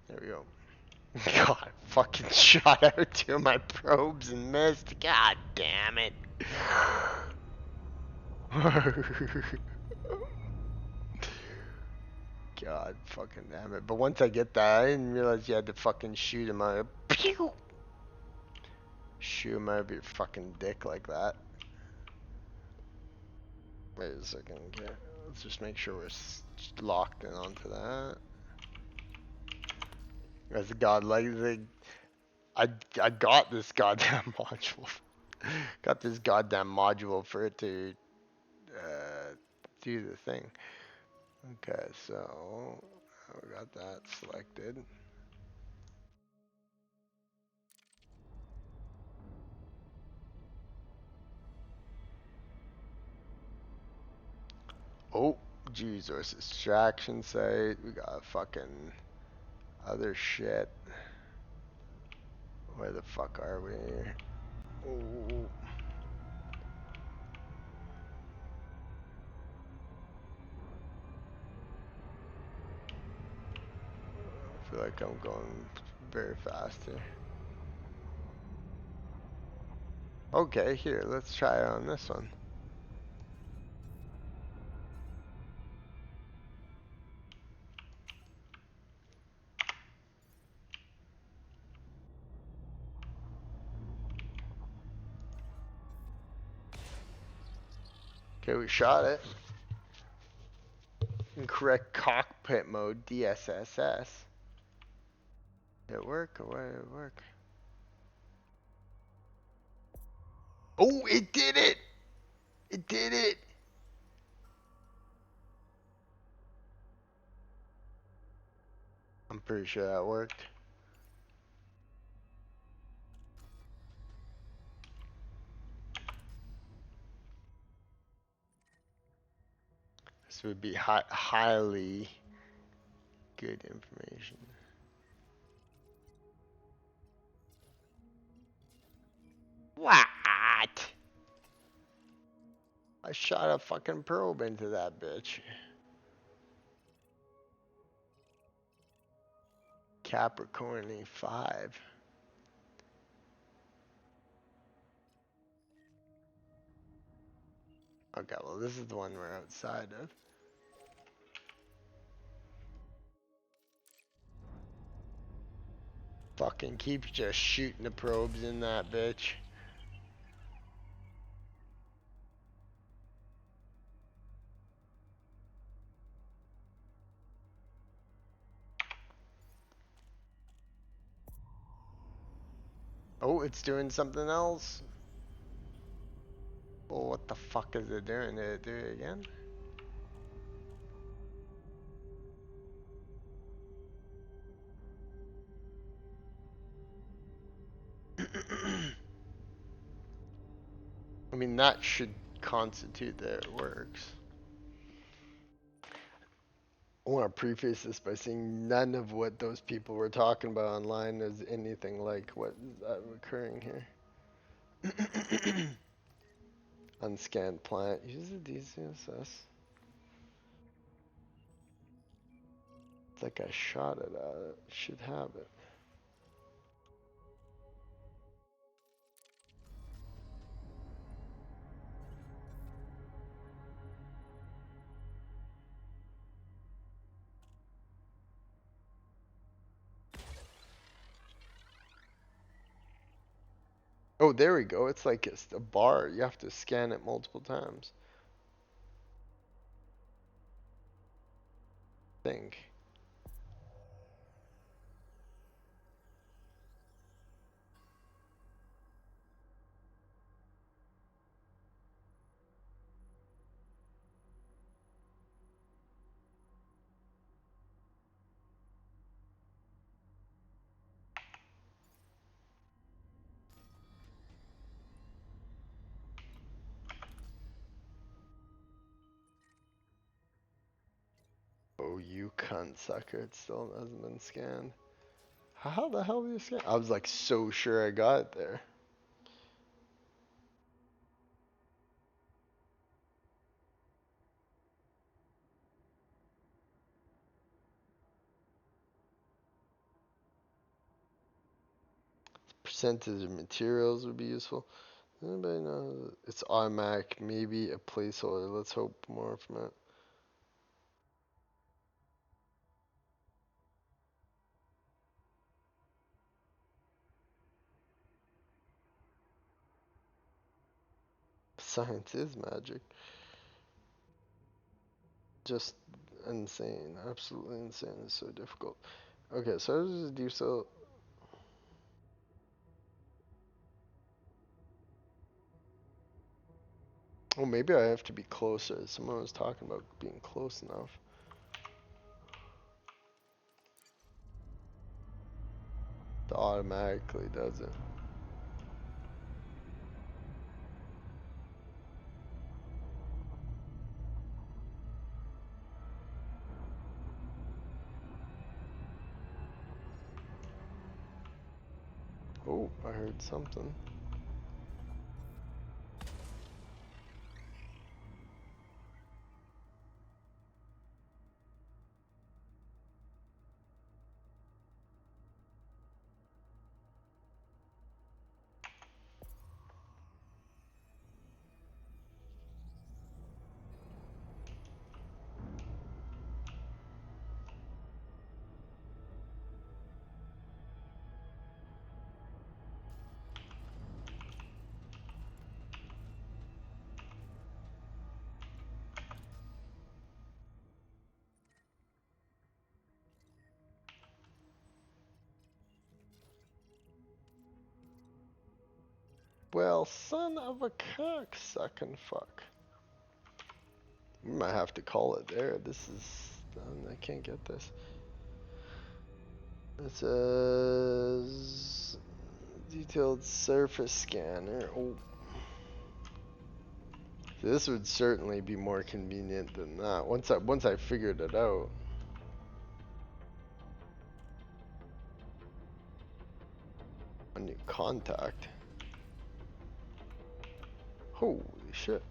There we go. God, fucking shot out 2 of my probes and missed. God damn it. God fucking damn it. But once I get that, I didn't realize you had to fucking shoot him out. Pew! Shoot him out of your fucking dick like that. Wait a second. Okay. Let's just make sure we're locked in onto that. As a god, like, I got this goddamn module. Got this goddamn module for it to do the thing. Okay, so we got that selected. Oh, resource extraction site. We got fucking other shit. Where the fuck are we? Oh. I feel like I'm going very fast here. Okay, here, let's try it on this one. Okay, we shot it. Incorrect cockpit mode, DSSS. Did it work or why did it work? Oh, it did it! It did it! I'm pretty sure that worked. This would be highly good information. What? I shot a fucking probe into that bitch. Capricorn A5. Okay, well this is the one we're outside of. Fucking keep just shooting the probes in that bitch. Oh, it's doing something else. Well, what the fuck is it doing? Did it do it again? I mean, that should constitute that it works. I want to preface this by saying none of what those people were talking about online is anything like what is occurring here. Unscanned plant. Use the DCSS. It's like I shot it at it. Should have it. Oh, there we go. It's like it's a bar. You have to scan it multiple times. Think. Oh, you cunt sucker. It still hasn't been scanned. How the hell did you scan? I was like so sure I got it there. Percentage of materials would be useful. Anybody know? It's automatic. Maybe a placeholder. Let's hope more from it. Science is magic. Just insane. Absolutely insane. It's so difficult. Okay, so I just do so. Oh, maybe I have to be closer. Someone was talking about being close enough. It automatically does it. Oh, I heard something. Well, son of a cocksucking fuck. We might have to call it there. This is... I can't get this. It says... Detailed surface scanner. Oh. This would certainly be more convenient than that. Once I figured it out. A new contact. Holy shit.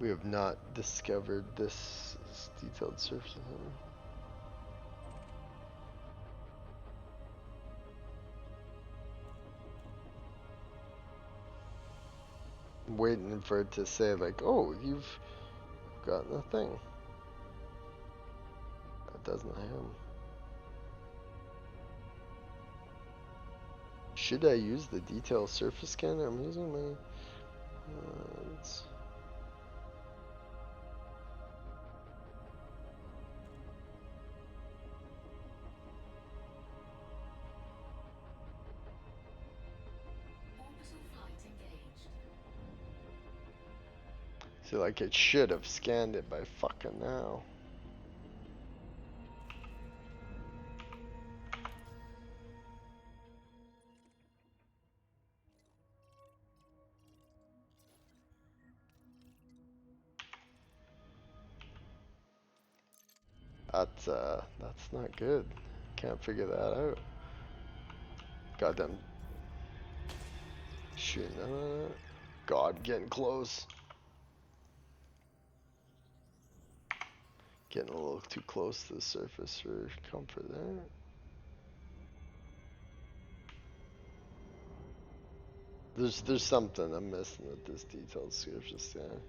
We have not discovered this detailed surface. I'm waiting for it to say like, oh, you've got nothing. That doesn't have. Should I use the detail surface scanner? I'm using my. It's Orbital flight engaged. See, like it should have scanned it by fucking now. That's not good. Can't figure that out. Goddamn. Shooting at it. God, getting close. Getting a little too close to the surface for comfort there. There's something I'm missing with this detailed surface scanner.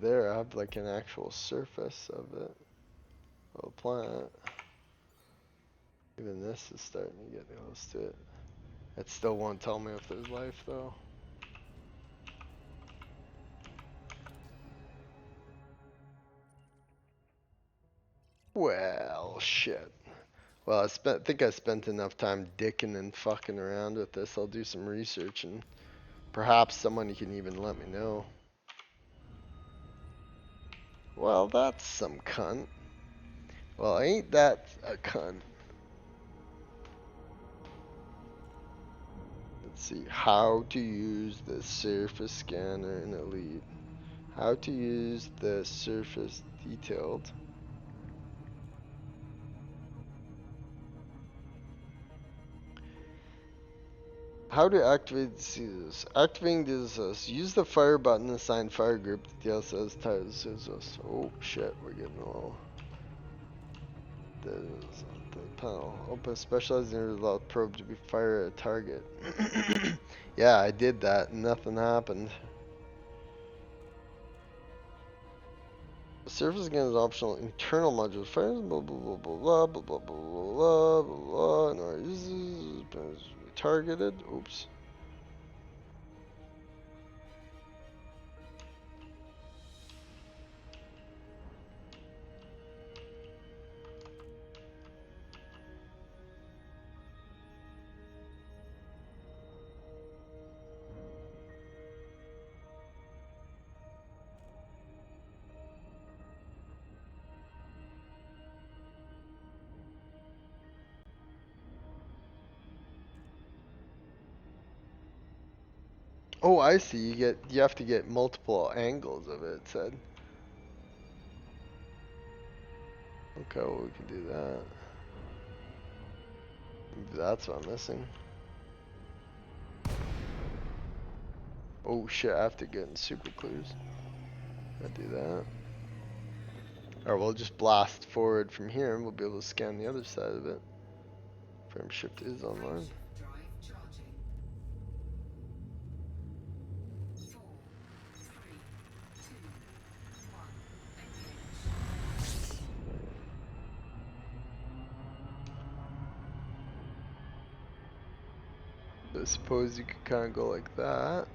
There, I have like an actual surface of it. Of a planet. Even this is starting to get close to it. It still won't tell me if there's life though. Well, shit. Well, think I spent enough time dicking and fucking around with this. I'll do some research and perhaps someone can even let me know. Well, that's some cunt. Well, ain't that a cunt? Let's see. How to use the surface scanner in Elite. How to use the surface detailed. How to activate this? Activating this. Use the fire button to assign fire group to DLSS titles. Oh shit, we're getting a little. The panel. Open specialized and allow probe to be fired at a target. Yeah, I did that. Nothing happened. The surface scan is optional. Internal modules. Fires blah blah blah blah blah blah blah blah blah blah blah. No, this is targeted. Oops. Oh, I see. You have to get multiple angles of it, it said. Okay, well, we can do that. Maybe that's what I'm missing. Oh shit, I have to get in super clues. I'll do that. Or we'll just blast forward from here and we'll be able to scan the other side of it. Frame shift is online. Drive charging. 4, 3, 2, 1. Engage. I suppose you could kind of go like that.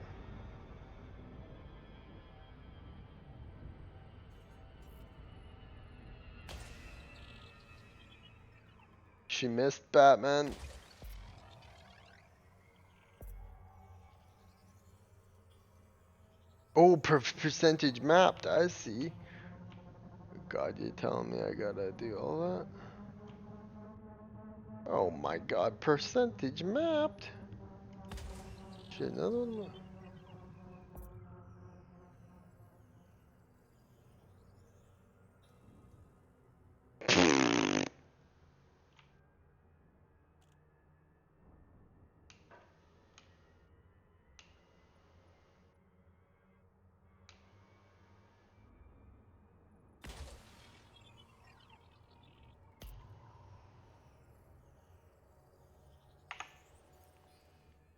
She missed Batman. Oh, percentage mapped. I see. God, you're telling me I gotta do all that? Oh my God, percentage mapped. Shit, another one.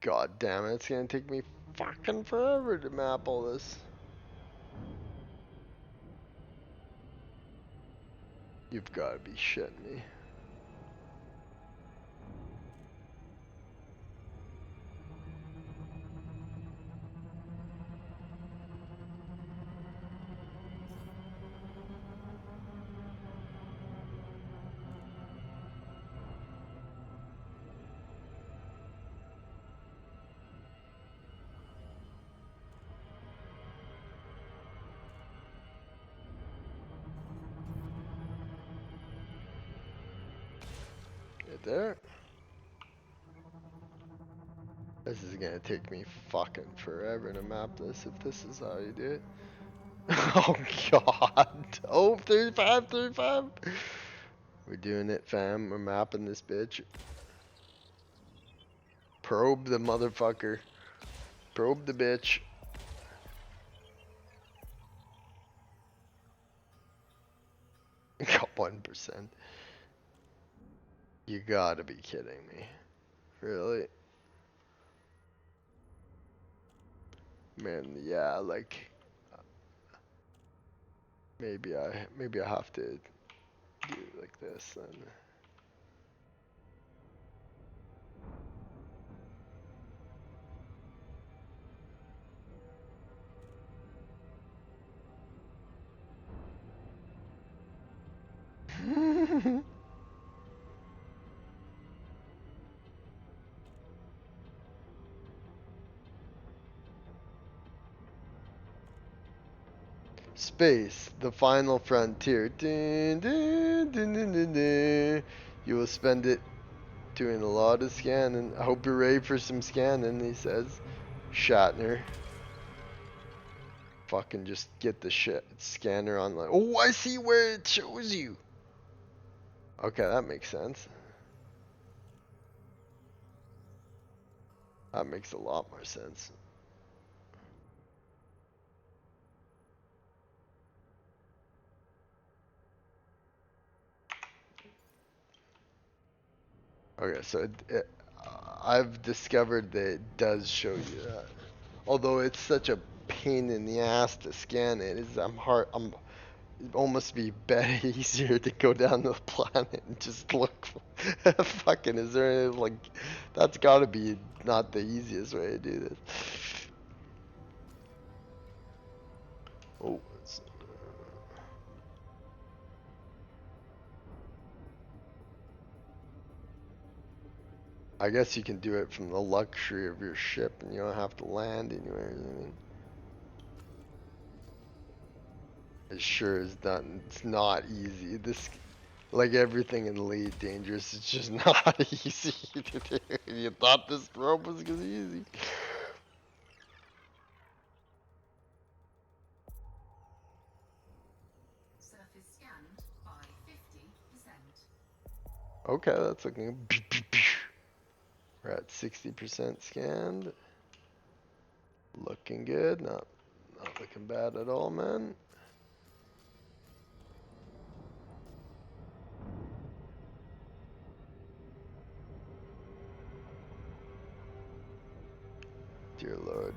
God damn it, it's gonna take me fucking forever to map all this. You've gotta be shitting me. Right there. This is gonna take me fucking forever to map this if this is how you do it. Oh God. Oh, 35, 35. We're doing it, fam. We're mapping this bitch. Probe the motherfucker. Probe the bitch. Got 1%. You gotta be kidding me. Really? Man, yeah, like maybe I have to do it like this then. Space, the final frontier. Dun, dun, dun, dun, dun, dun. You will spend it doing a lot of scanning. I hope you're ready for some scanning, he says. Shatner. Fucking just get the shit scanner online. Oh, I see where it shows you. Okay, that makes sense. That makes a lot more sense. Okay, so I've discovered that it does show you that. Although it's such a pain in the ass to scan it, it'd almost be better, easier to go down the planet and just look. Fucking, is there any, like, that's gotta be not the easiest way to do this. Oh, I guess you can do it from the luxury of your ship and you don't have to land anywhere. I mean, it sure is not. It's not easy. This, like everything in Elite Dangerous, it's just not easy to do. You thought this probe was gonna be easy. Surface scanned by 50%. Okay, that's looking. We're at 60% scanned. Looking good. Not looking bad at all, man. Dear Lord.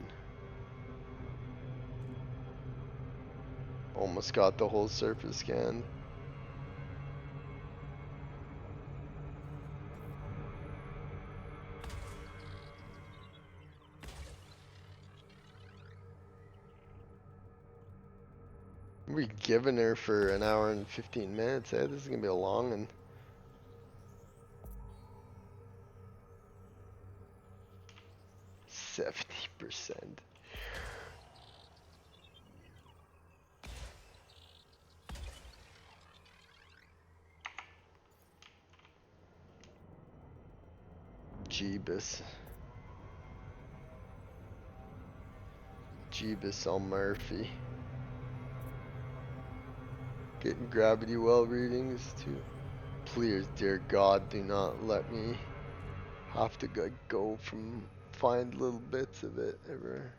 Almost got the whole surface scanned. We giving her for an hour and 15 minutes, eh? This is gonna be a long one. %70. Jeebus. Jeebus L. Murphy. Getting gravity well readings too. Please, dear God, do not let me have to go from find little bits of it ever.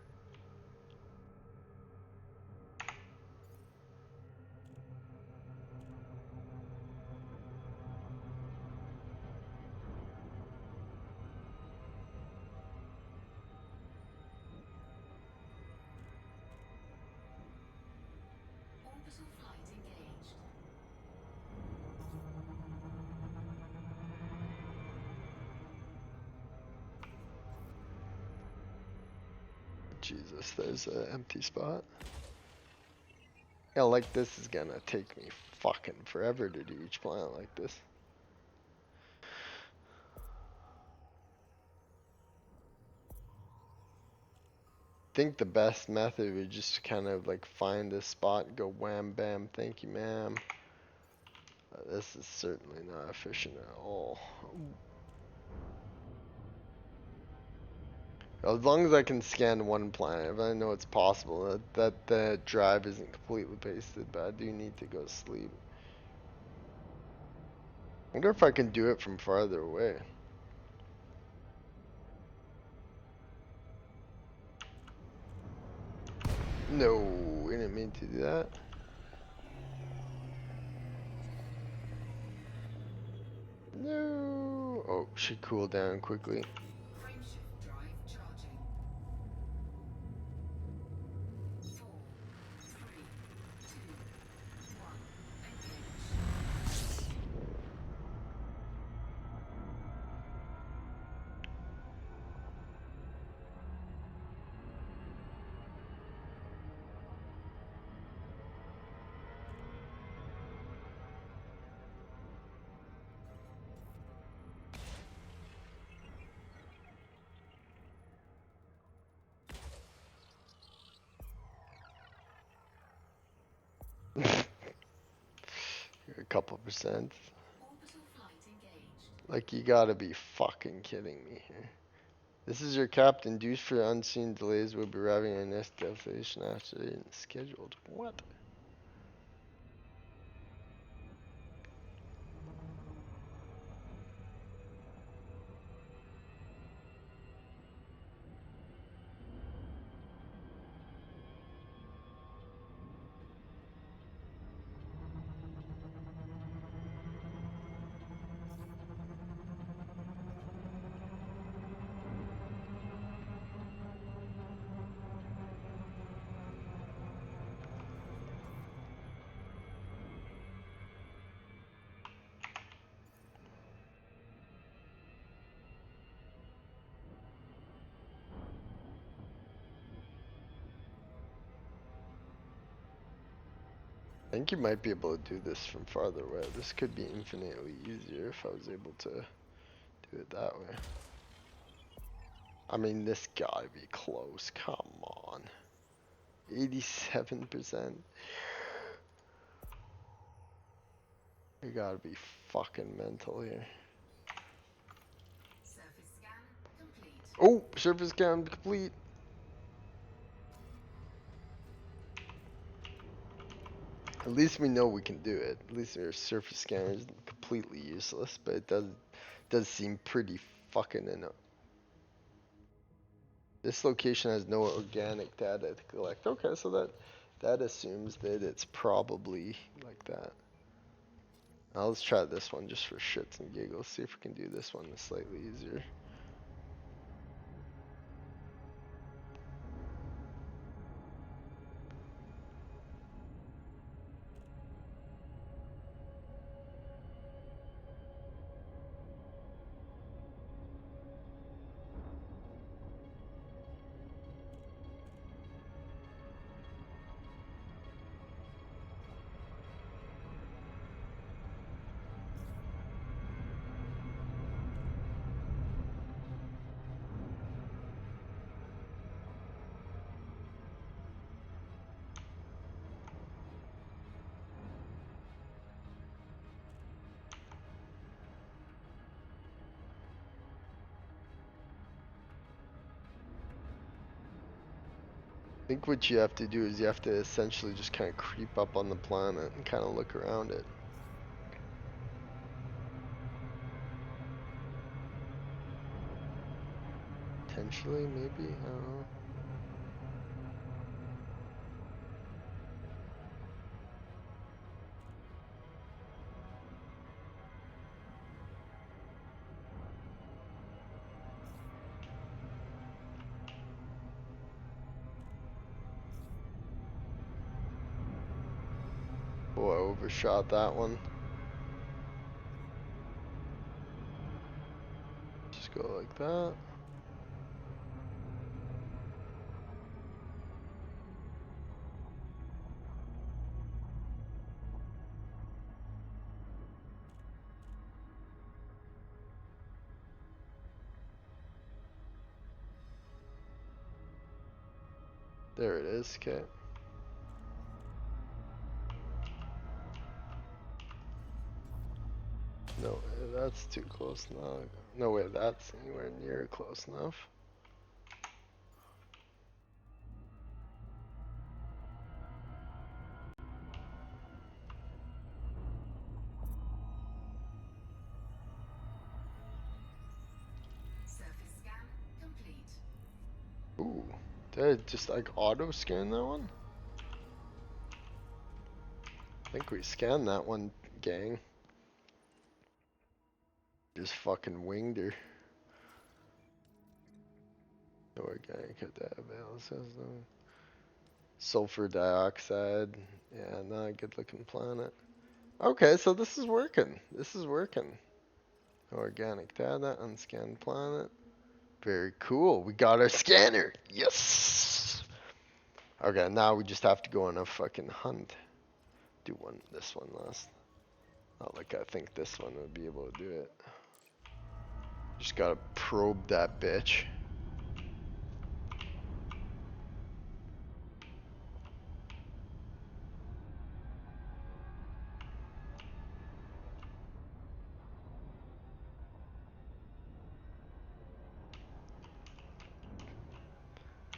Orbital flight engaged. Jesus, there's an empty spot. Yeah, like this is gonna take me fucking forever to do each planet like this. Think the best method would just kind of like find a spot and go wham bam, thank you ma'am. This is certainly not efficient at all. As long as I can scan one planet, if I know it's possible, that the drive isn't completely pasted, but I do need to go to sleep. I wonder if I can do it from farther away. No, we didn't mean to do that. No. Oh, she cooled down quickly. Frameshift drive charging. 4, 3, 2, 1. Engage. A couple percent. Orbital flight engaged. Like, you gotta be fucking kidding me here. This is your captain. Due for unseen delays, we'll be arriving at next destination after the scheduled. What? I think you might be able to do this from farther away. This could be infinitely easier if I was able to do it that way. I mean, this gotta be close. Come on. 87%. You gotta be fucking mental here. Surface scan complete. Oh, surface scan complete. At least we know we can do it. At least our surface scanner isn't completely useless, but it does seem pretty fucking enough. This location has no organic data to collect. Okay, so that assumes that it's probably like that. Now let's try this one just for shits and giggles. See if we can do this one slightly easier. I think what you have to do is you have to essentially just kind of creep up on the planet and kind of look around it. Potentially, maybe, I don't know. Oh, I overshot that one. Just go like that. There it is, okay. No way, that's too close now. No way, that's anywhere near close enough. Surface scan complete. Ooh, did I just like auto scan that one? I think we scanned that one, gang. Just fucking winged her. Organic available system. Sulfur dioxide. Yeah, not a good looking planet. Okay, so this is working. This is working. Organic data, unscanned planet. Very cool. We got our scanner. Yes. Okay, now we just have to go on a fucking hunt. Do this one last. Not like I think this one would be able to do it. Just gotta probe that bitch.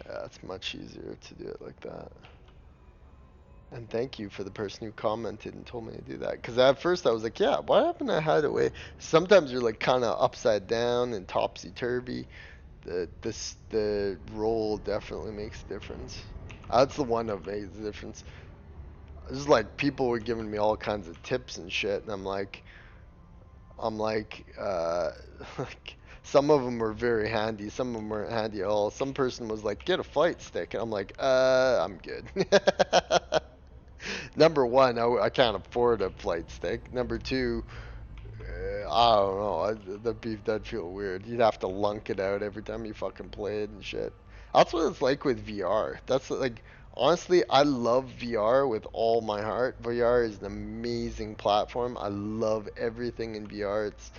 Yeah, it's much easier to do it like that. And thank you for the person who commented and told me to do that. Because at first I was like, yeah, why haven't I had a way? Sometimes you're like kind of upside down and topsy-turvy. The roll definitely makes a difference. That's the one that makes the difference. It's like people were giving me all kinds of tips and shit, and I'm like, like some of them were very handy, some of them weren't handy at all. Some person was like, get a flight stick, and I'm like, I'm good. Number one, I can't afford a flight stick. Number two, I don't know. That'd feel weird. You'd have to lunk it out every time you fucking play it and shit. That's what it's like with VR. That's like, honestly, I love VR with all my heart. VR is an amazing platform. I love everything in VR. It's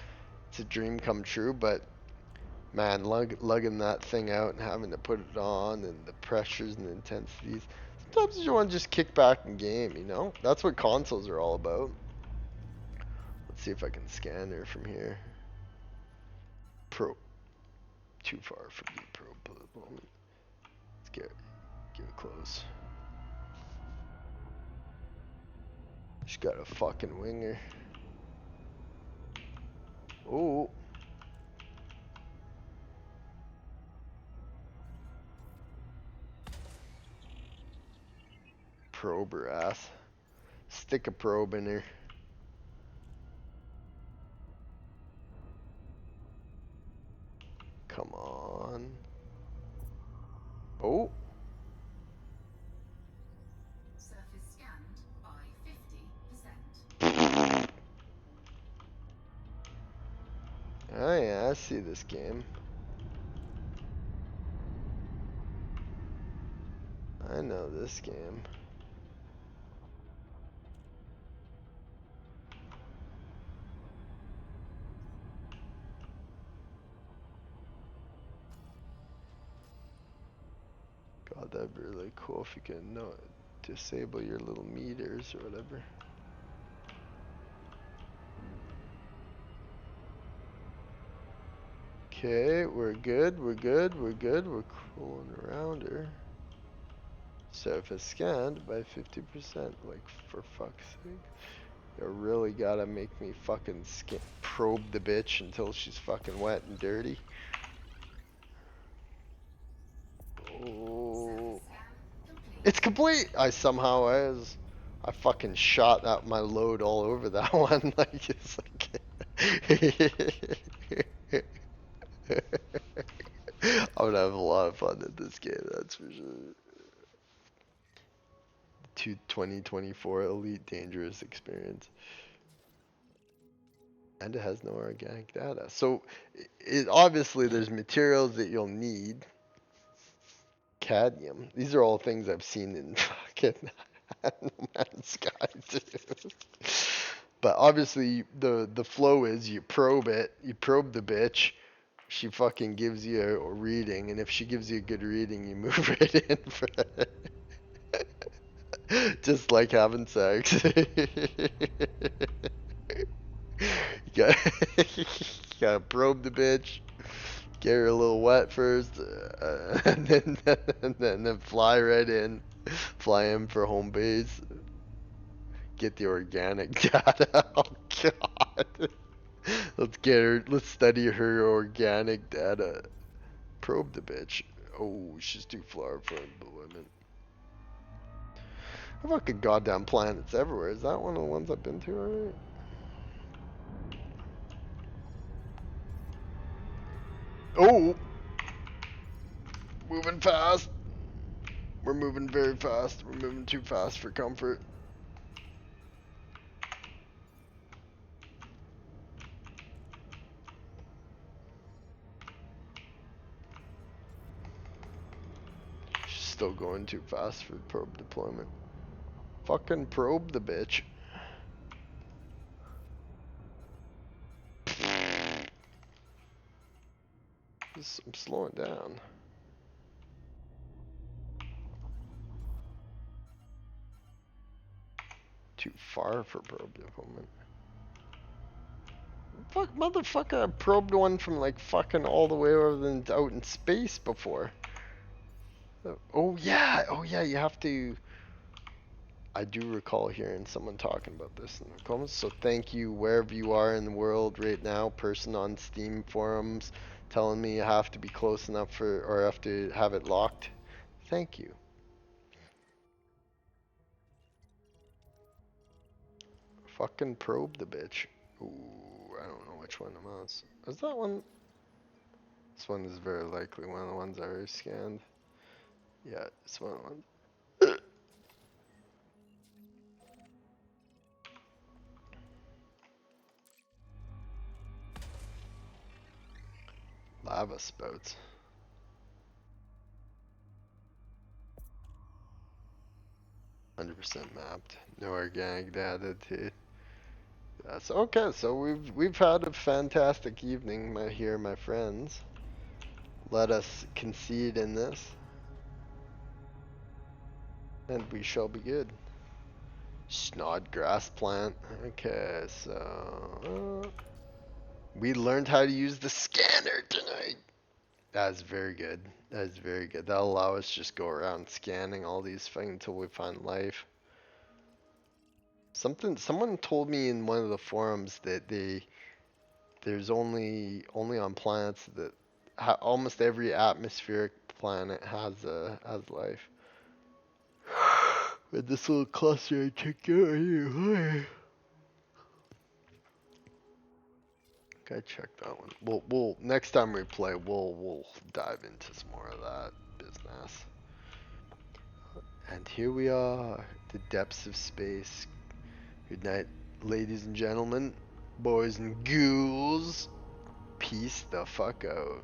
a dream come true. But man, lugging that thing out and having to put it on and the pressures and the intensities. Sometimes you want to just kick back and game. You know, that's what consoles are all about. Let's see if I can scan her from here. Pro. Too far for the pro at the moment. Let's get close. She's got a fucking winger. Oh. Probe her ass. Stick a probe in her. Come on. Oh. Surface scanned by 50%. Oh yeah, I see this game. I know this game. God, that'd be really cool if you could disable your little meters or whatever. Okay, we're good, we're cooling around her. Surface scanned by 50%. Like, for fuck's sake. You really gotta make me fucking probe the bitch until she's fucking wet and dirty. Oh. It's complete! I somehow I fucking shot out my load all over that one. Like, it's like. I would have a lot of fun at this game, that's for sure. 2024 Elite Dangerous Experience. And it has no organic data. So, obviously there's materials that you'll need. Cadmium. These are all things I've seen in fucking No Man's Sky too. But obviously the flow is you probe it, you probe the bitch, she fucking gives you a reading, and if she gives you a good reading, you move right in for it. Just like having sex. You gotta probe the bitch, get her a little wet first, and then fly right in, fly in for home base, get the organic data. Oh god. Let's study her organic data. Probe the bitch. Oh, she's too far for employment. Fucking goddamn planets everywhere. Is that one of the ones I've been to already? Oh! Moving fast. We're moving very fast. We're moving too fast for comfort. She's still going too fast for probe deployment. Fucking probe the bitch. I'm slowing down. Too far for probe deployment. Fuck, motherfucker, I probed one from like fucking all the way over than out in space before. Oh yeah, you have to. I do recall hearing someone talking about this in the comments, so thank you wherever you are in the world right now, person on Steam forums telling me you have to be close enough for, or have to have it locked. Thank you. Fucking probe the bitch. Ooh, I don't know which one it was. Is that one? This one is very likely one of the ones I already scanned. Yeah, it's one of the ones. Lava spouts. %, mapped. No organic data too. That's okay. So we've had a fantastic evening, my friends. Let us concede in this, and we shall be good. Snodgrass plant. Okay, so we learned how to use the scanner tonight. That's very good. That's very good. That'll allow us to just go around scanning all these things until we find life. Someone told me in one of the forums that there's only on planets that almost every atmospheric planet has life. With this little cluster I checked out here. Okay, check that one. We'll next time we play, we'll dive into some more of that business. And here we are, the depths of space. Good night, ladies and gentlemen, boys and ghouls. Peace the fuck out.